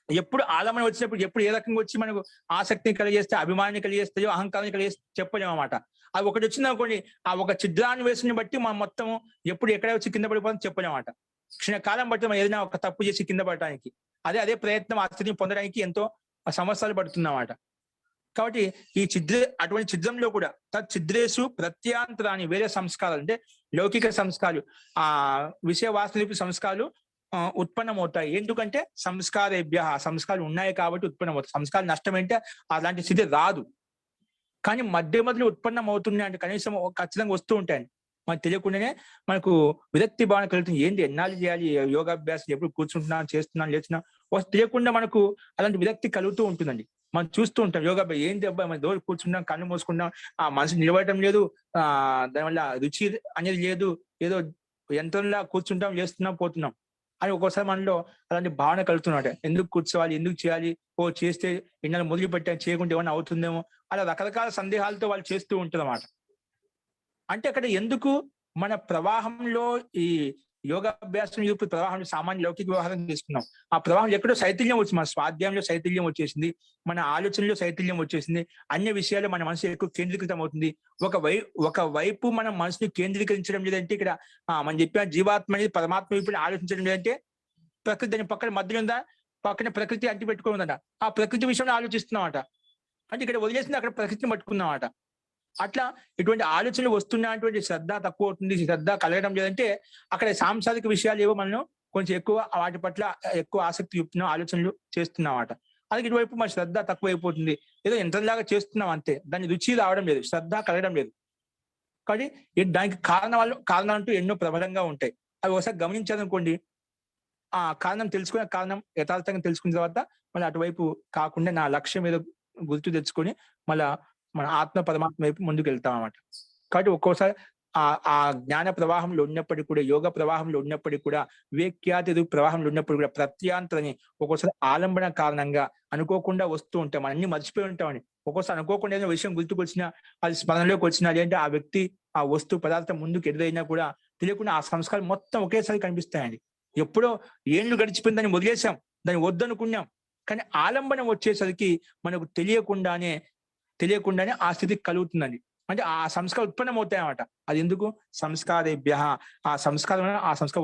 ఎప్పుడు ఆలంబన వచ్చినప్పుడు ఎప్పుడు ఏ రకంగా వచ్చి మనకు ఆసక్తిని కలిగేస్తే, అభిమానాన్ని కలిగేస్తాయో, అహంకారాన్ని కలిగేస్తే చెప్పలేము అన్నమాట. అది ఒకటి వచ్చింది అనుకోండి, ఆ ఒక ఛిద్రాన్ని వేసుని బట్టి మనం మొత్తం ఎప్పుడు ఎక్కడ వచ్చి కింద పడిపోతుందో చెప్పలేమాట. క్షణకాలం బట్టి మనం ఏదైనా ఒక తప్పు చేసి కింద పడటానికి అదే ప్రయత్నం ఆ స్థితిని పొందడానికి ఎంతో సంవత్సరాలు పడుతున్నమాట. కాబట్టి ఈ అటువంటి ఛిద్రంలో కూడా ఛిద్రేషు ప్రత్యాంతరాన్ని వేరే సంస్కారాలు అంటే లౌకిక సంస్కారాలు, విషయ వాసన సంస్కారాలు ఉత్పన్నమవుతాయి. ఎందుకంటే సంస్కారేభ్య, సంస్కారాలు ఉన్నాయి కాబట్టి ఉత్పన్నమవుతాయి. సంస్కారాలు నష్టం అంటే అలాంటి స్థితి రాదు. కానీ మధ్యలో ఉత్పన్నం అవుతున్నాయి అంటే కనీసం ఖచ్చితంగా వస్తూ ఉంటాయండి. మనకు తెలియకుండానే మనకు విరక్తి భావన కలుగుతుంది. ఏంటి ఎన్నాళ్ళు చేయాలి యోగాభ్యాసం, ఎప్పుడు కూర్చుంటున్నాను, చేస్తున్నాను, లేచున్నా తెలియకుండా మనకు అలాంటి విరక్తి కలుగుతూ ఉంటుందండి. మనం చూస్తూ ఉంటాం యోగాభ్యాసం ఏంటి అబ్బాయి మనం రోజు కూర్చుంటాం, కళ్ళు మూసుకుంటాం, ఆ మనసు నిలబడటం లేదు, దానివల్ల రుచి అనేది లేదు, ఏదో యంత్రంలా కూర్చుంటాం, చేస్తున్నాం, పోతున్నాం అని ఒక్కోసారి మనలో అలాంటి భావన కలుగుతున్నమాట. ఎందుకు కూర్చోవాలి, ఎందుకు చేయాలి, చేస్తే ఎన్నాళ్ళు మొదలు పెట్టాను, చేయకుండా ఏమన్నా అవుతుందేమో, అలా రకరకాల సందేహాలతో వాళ్ళు చేస్తూ ఉంటారు అన్నమాట. అంటే అక్కడ ఎందుకు మన ప్రవాహంలో ఈ యోగాభ్యాసం ఇప్పుడు ప్రవాహం సామాన్య లౌకిక వ్యవహారం తీసుకున్నాం. ఆ ప్రవాహం ఎక్కడో శైథిల్యం వచ్చింది, మన స్వాధ్యాయంలో శైథిల్యం వచ్చేసింది, మన ఆలోచనలో శైథిల్యం వచ్చేసింది, అన్ని విషయాలు మన మనసు ఎక్కువ కేంద్రీకృతం అవుతుంది. ఒకవైపు మన మనసుని కేంద్రీకరించడం లేదంటే ఇక్కడ మనం చెప్పిన జీవాత్మ అనేది పరమాత్మ వైపు ఆలోచించడం లేదంటే ప్రకృతి దాని పక్కన మధ్యలో ఉందా, పక్కన ప్రకృతి అంటి పెట్టుకుని ఉందట, ఆ ప్రకృతి విషయంలో ఆలోచిస్తున్నామట. అంటే ఇక్కడ వదిలేసింది అక్కడ ప్రకృతిని పట్టుకున్నామట. అట్లా ఇటువంటి ఆలోచనలు వస్తున్నటువంటి శ్రద్ధ తక్కువ అవుతుంది, శ్రద్ధ కలగడం లేదంటే అక్కడ సాంసారిక విషయాలు ఏవో మనం కొంచెం ఎక్కువ వాటి పట్ల ఎక్కువ ఆసక్తి చూపుతున్నాం, ఆలోచనలు చేస్తున్నామట. అది ఇటువైపు మన శ్రద్ధ తక్కువ అయిపోతుంది, ఏదో యంత్రంలాగా చేస్తున్నాం అంతే, దాని రుచి రావడం లేదు, శ్రద్ధ కలగడం లేదు. కాబట్టి దానికి కారణాలంటూ ఎన్నో ప్రబలంగా ఉంటాయి. అవి ఒకసారి గమనించాలనుకోండి, ఆ కారణం తెలుసుకునే కారణం యథార్థంగా తెలుసుకున్న తర్వాత మళ్ళీ అటువైపు కాకుండా నా లక్ష్యం ఏదో గుర్తు తెచ్చుకొని మళ్ళా మన ఆత్మ పరమాత్మ వైపు ముందుకు వెళ్తాం అన్నమాట. కాబట్టి ఒక్కోసారి ఆ జ్ఞాన ప్రవాహంలో ఉన్నప్పటికీ కూడా, యోగ ప్రవాహంలో ఉన్నప్పటికీ కూడా, వివేక్యాతి ప్రవాహంలో ఉన్నప్పుడు కూడా ప్రత్యాంతరని ఒక్కోసారి ఆలంబన కారణంగా అనుకోకుండా వస్తూ ఉంటాం, మనం అన్ని మర్చిపోయి ఉంటామని. ఒక్కోసారి అనుకోకుండా ఏదైనా విషయం గుర్తుకొచ్చినా, అది స్మరణలోకి వచ్చినా, లేదంటే ఆ వ్యక్తి ఆ వస్తువు పదార్థం ముందుకు ఎదురైనా కూడా తెలియకుండా ఆ సంస్కారం మొత్తం ఒకేసారి కనిపిస్తాయండి. ఎప్పుడో ఏళ్ళు గడిచిపోయింది, దాన్ని వదిలేసాం, దాన్ని వద్దనుకున్నాం, కానీ ఆలంబన వచ్చేసరికి మనకు తెలియకుండానే ఆ స్థితి కలుగుతుందండి. అంటే ఆ సంస్కారం ఉత్పన్నం అవుతాయి అన్నమాట. అది ఎందుకు? సంస్కారేభ్య, ఆ సంస్కారం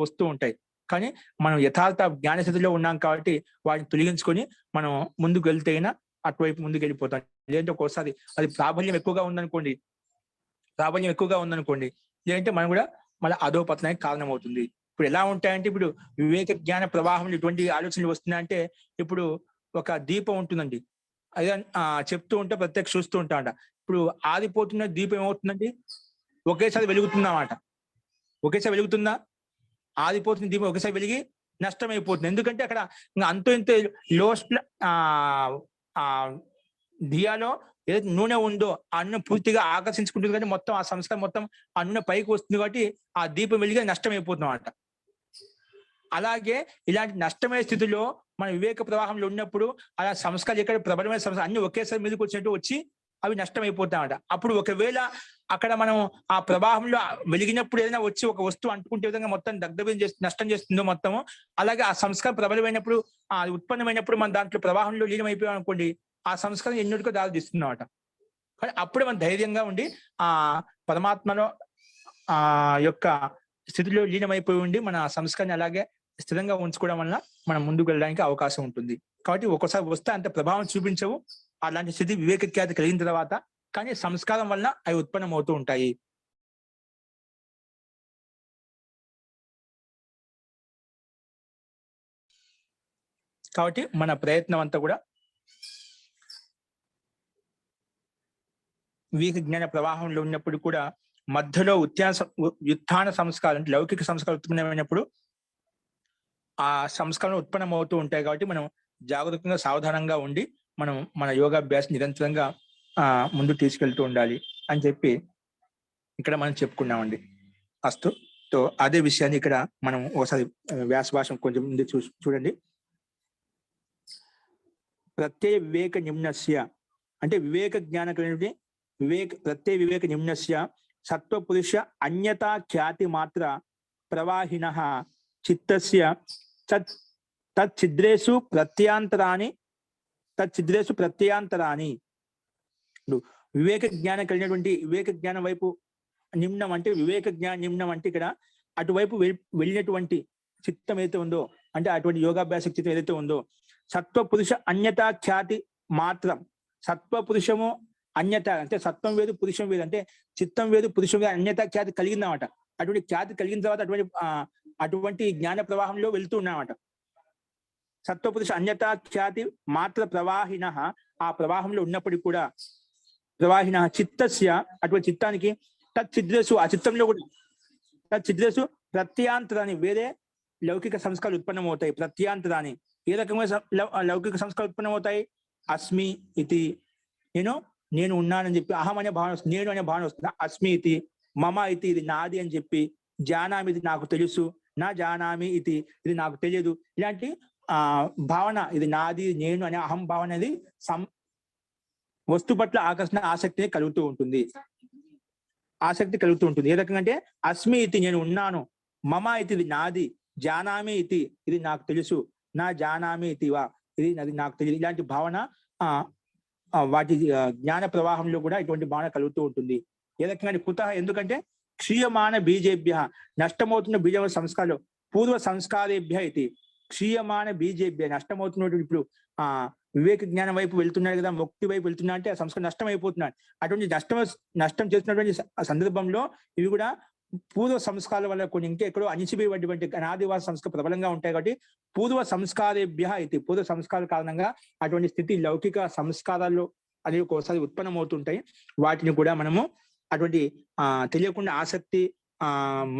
వస్తూ ఉంటాయి. కానీ మనం యథార్థ జ్ఞాన స్థితిలో ఉన్నాం కాబట్టి వాటిని తొలగించుకొని మనం ముందుకు వెళ్తేనా అటువైపు ముందుకు వెళ్ళిపోతాం. లేదంటే ఒక్కోసారి అది ప్రాబల్యం ఎక్కువగా ఉందనుకోండి, లేదంటే మనం కూడా మళ్ళీ అధోపతనానికి కారణం అవుతుంది. ఇప్పుడు ఎలా ఉంటాయంటే, ఇప్పుడు వివేక జ్ఞాన ప్రవాహంలో ఇటువంటి ఆలోచనలు వస్తున్నాయంటే, ఇప్పుడు ఒక దీపం ఉంటుందండి, అదే చెప్తూ ఉంటే ప్రత్యక్ష చూస్తూ ఉంటామంట. ఇప్పుడు ఆరిపోతున్న దీపం ఏమవుతుందండి? ఒకేసారి వెలుగుతుందా? ఆరిపోతున్న దీపం ఒకేసారి వెలిగి నష్టం అయిపోతుంది. ఎందుకంటే అక్కడ అంతో ఇంత లోస్ట్ దియాలో ఏదైతే నూనె ఉందో ఆ నూనె పూర్తిగా ఆకర్షించుకుంటుంది, కానీ మొత్తం ఆ సంస్కారం మొత్తం ఆ నూనె పైకి వస్తుంది కాబట్టి ఆ దీపం వెలిగి నష్టం అయిపోతుంది అన్నమాట. అలాగే ఇలాంటి నష్టమైన స్థితిలో మన వివేక ప్రవాహంలో ఉన్నప్పుడు అలా సంస్కారం ఎక్కడ ప్రబలమైన సంస్కారం అన్ని ఒకేసారి మీదకి వచ్చినట్టు వచ్చి అవి నష్టం అయిపోతాయన్నమాట. అప్పుడు ఒకవేళ అక్కడ మనం ఆ ప్రవాహంలో వెలిగినప్పుడు ఏదైనా వచ్చి ఒక వస్తువు అంటుకుంటే విధంగా మొత్తం నష్టం చేస్తుందో మొత్తము, అలాగే ఆ సంస్కారం ప్రబలమైనప్పుడు అది ఉత్పన్నమైనప్పుడు మన దాంట్లో ప్రవాహంలో లీనమైపోయాం అనుకోండి, ఆ సంస్కారం ఎన్నిటికో దారి తీస్తుందన్నమాట. కానీ అప్పుడే మనం ధైర్యంగా ఉండి ఆ పరమాత్మలో యొక్క స్థితిలో లీనమైపోయి ఉండి మన సంస్కారాన్ని అలాగే స్థిరంగా ఉంచుకోవడం వల్ల మనం ముందుకు వెళ్ళడానికి అవకాశం ఉంటుంది. కాబట్టి ఒక్కోసారి వస్తే అంత ప్రభావం చూపించవు అలాంటి స్థితి వివేక ఖ్యాతి కలిగిన తర్వాత, కానీ సంస్కారం వల్ల అవి ఉత్పన్నం అవుతూ ఉంటాయి. కాబట్టి మన ప్రయత్నం అంతా కూడా వివేక జ్ఞాన ప్రవాహంలో ఉన్నప్పుడు కూడా మధ్యలో ఉత్థాన సంస్కారం అంటే లౌకిక సంస్కారం ఉత్పన్నమైనప్పుడు ఆ సంస్కారం ఉత్పన్నం అవుతూ ఉంటాయి. కాబట్టి మనం జాగ్రత్తగా సావధానంగా ఉండి మనం మన యోగాభ్యాసం నిరంతరంగా ముందు తీసుకెళ్తూ ఉండాలి అని చెప్పి ఇక్కడ మనం చెప్పుకున్నామండి. అస్తు. సో అదే విషయాన్ని ఇక్కడ మనం ఒకసారి వ్యాస భాషం కొంచెం ముందు చూడండి. ప్రత్యయ వివేక నిమ్నస్య అంటే వివేక జ్ఞాన ప్రత్యయ వివేక నిమ్నస్య సత్వ పురుష అన్యతా ఖ్యాతి మాత్ర ప్రవాహిన చిత్తస్య తచ్చిద్రేషు ప్రత్యాంతరాని. వివేక జ్ఞానం కలిగినటువంటి వివేక జ్ఞానం వైపు నిమ్నం అంటే వివేక జ్ఞాన నిమ్నం అంటే ఇక్కడ అటువైపు వెళ్ళినటువంటి చిత్తం ఏదైతే ఉందో, అంటే అటువంటి యోగాభ్యాస చిత్తం ఏదైతే ఉందో, సత్వ పురుష అన్యతా ఖ్యాతి మాత్రం. సత్వ పురుషము అన్యత అంటే సత్వం వేరు పురుషం వేరు, అంటే చిత్తం వేరు పురుషం వేరు, అన్యత ఖ్యాతి కలిగిందన్నమాట. అటువంటి ఖ్యాతి కలిగిన తర్వాత అటువంటి జ్ఞాన ప్రవాహంలో వెళ్తూ ఉన్నామట. సత్వపురుష అన్యతా ఖ్యాతి మాత్ర ప్రవాహిన, ఆ ప్రవాహంలో ఉన్నప్పటికీ కూడా ప్రవాహిన చిత్తస్య అటువంటి చిత్తానికి తచ్చిద్రేషు ఆ చిత్తంలో కూడా తచ్చిద్రేషు ప్రత్యాంతరాన్ని వేరే లౌకిక సంస్కారాలు ఉత్పన్నమవుతాయి. ప్రత్యాంతరాన్ని ఏ రకమైన లౌకిక సంస్కారాలు ఉత్పన్నమవుతాయి? అస్మి ఇది నేను ఉన్నానని చెప్పి అహం అనే భావన వస్తుంది, నేను అనే భావన వస్తుంది. అస్మి ఇది మమ ఇది ఇది నాది అని చెప్పి, జానామి ఇది నాకు తెలుసు, నా జానామి ఇది నాకు తెలియదు, ఇలాంటి భావన ఇది నాది నేను అనే అహం భావన అనేది వస్తు పట్ల ఆసక్తి కలుగుతూ ఉంటుంది. ఏ రకంగా అంటే అస్మి ఇది నేను ఉన్నాను, మమ ఇది ఇది నాది, జానామి ఇది ఇది నాకు తెలుసు, నా జానామి ఇతివా ఇది అది నాకు తెలియదు. ఇలాంటి భావన వాటి జ్ఞాన ప్రవాహంలో కూడా ఇటువంటి భావన కలుగుతూ ఉంటుంది. ఏ రకంగా కుత ఎందుకంటే క్షీయమాన బీజేభ్య నష్టమవుతున్న బీజ సంస్కారాలు పూర్వ సంస్కారేభ్య ఇది క్షీయమాన బీజేభ్య నష్టమవుతున్నటువంటి ఇప్పుడు వివేక జ్ఞానం వైపు వెళ్తున్నాడు కదా, ముక్తి వైపు వెళ్తున్నా అంటే ఆ సంస్కారం నష్టం అయిపోతున్నాడు. అటువంటి నష్టం చేస్తున్నటువంటి సందర్భంలో ఇవి కూడా పూర్వ సంస్కారాల వల్ల కొన్ని ఇంకెక్కడో అణిచిపోయేటువంటి అనాదివాస సంస్కారం ప్రబలంగా ఉంటాయి. కాబట్టి పూర్వ సంస్కారేభ్య ఇది పూర్వ సంస్కారాల కారణంగా అటువంటి స్థితి లౌకిక సంస్కారాల్లో అనేవి ఒకసారి ఉత్పన్నమవుతుంటాయి. వాటిని కూడా మనము అటువంటి తెలియకుండా ఆసక్తి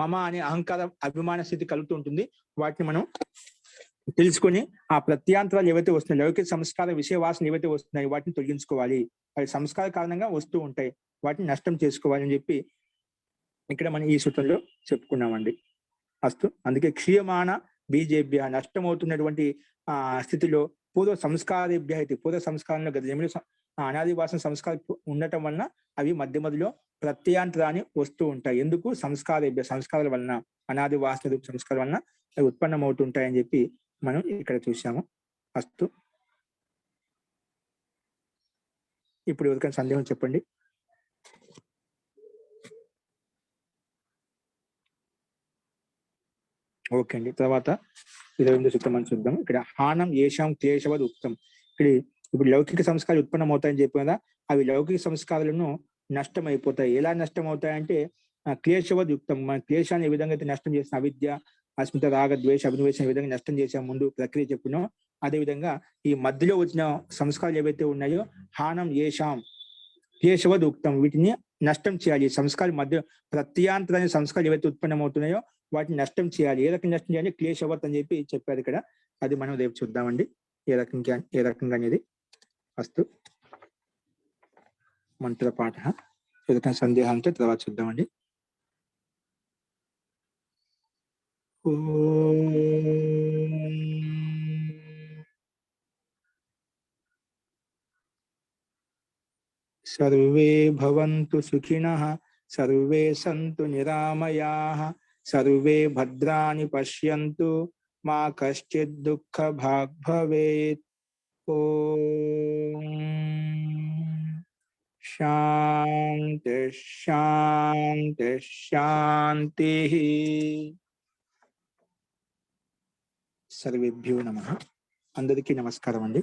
మమ అనే అహంకార అభిమాన స్థితి కలుగుతూ ఉంటుంది. వాటిని మనం తెలుసుకొని ఆ ప్రత్యాంతరాలు ఏవైతే వస్తున్నాయి, లౌకిక సంస్కార విషయ వాసన ఏవైతే వస్తున్నాయి వాటిని తొలగించుకోవాలి. అవి సంస్కార కారణంగా వస్తూ ఉంటాయి, వాటిని నష్టం చేసుకోవాలి అని చెప్పి ఇక్కడ మనం ఈ సూత్రంలో చెప్పుకున్నామండి. అస్తు అందుకే క్షీయమాన బీజేభ్య నష్టమవుతున్నటువంటి స్థితిలో పూర్వ సంస్కారేభ్య అయితే పూర్వ సంస్కారంలో గత జన్మలో అనాదివాసన సంస్కారం ఉండటం వలన అవి మధ్య మధ్యలో ప్రత్యాంతరాన్ని వస్తూ ఉంటాయి. ఎందుకు? సంస్కారేభ్య సంస్కారాల వలన అనాది వాసన సంస్కారం వలన అవి ఉత్పన్నమవుతుంటాయని చెప్పి మనం ఇక్కడ చూసాము. అస్తు ఇప్పుడు ఎవరికైనా సందేహం చెప్పండి. ఓకే అండి. తర్వాత 28వ సూత్రం మనం చూద్దాం. ఇక్కడ హానం ఏషాం క్లేశవద్ ఉక్తం. ఇప్పుడు లౌకిక సంస్కారాలు ఉత్పన్నం అవుతాయని చెప్పి కదా, అవి లౌకిక సంస్కారాలను నష్టం అయిపోతాయి. ఎలా నష్టం అవుతాయంటే క్లేశవద్ యుక్తం. మన క్లేశాన్ని ఏ విధంగా అయితే నష్టం చేసిన అవిద్య, అస్మిత, రాగ, ద్వేష, అభినివేశం ఏ విధంగా నష్టం చేసాం ముందు ప్రక్రియ చెప్పుకున్నాం, అదే విధంగా ఈ మధ్యలో వచ్చిన సంస్కారాలు ఏవైతే ఉన్నాయో హానం ఏషాం క్లేశవద్ ఉక్తం, వీటిని నష్టం చేయాలి. సంస్కారం మధ్య ప్రత్యాంతరాన్ని సంస్కారాలు ఏవైతే ఉత్పన్నమవుతున్నాయో వాటిని నష్టం చేయాలి. ఏ రకంగా నష్టం చేయాలి? క్లేశవత్ అని చెప్పి చెప్పారు ఇక్కడ. అది మనం రేపు చూద్దామండి ఏ రకంగా అనేది. అస్తు మంత్ర పాఠ ఏదైనా సందేహాలంటే తర్వాత చూద్దామండి. సర్వే భవంతు సుఖినః, సర్వే సంతు నిరామయాః, సర్వే భద్రాణి పశ్యంతు, మా కశ్చిద్ దుఃఖ భాగ్ భవేత్. ఓం శాంతి శాంతి శాంతి. సర్వేభ్యో నమః. అందరికీ నమస్కారం అండి.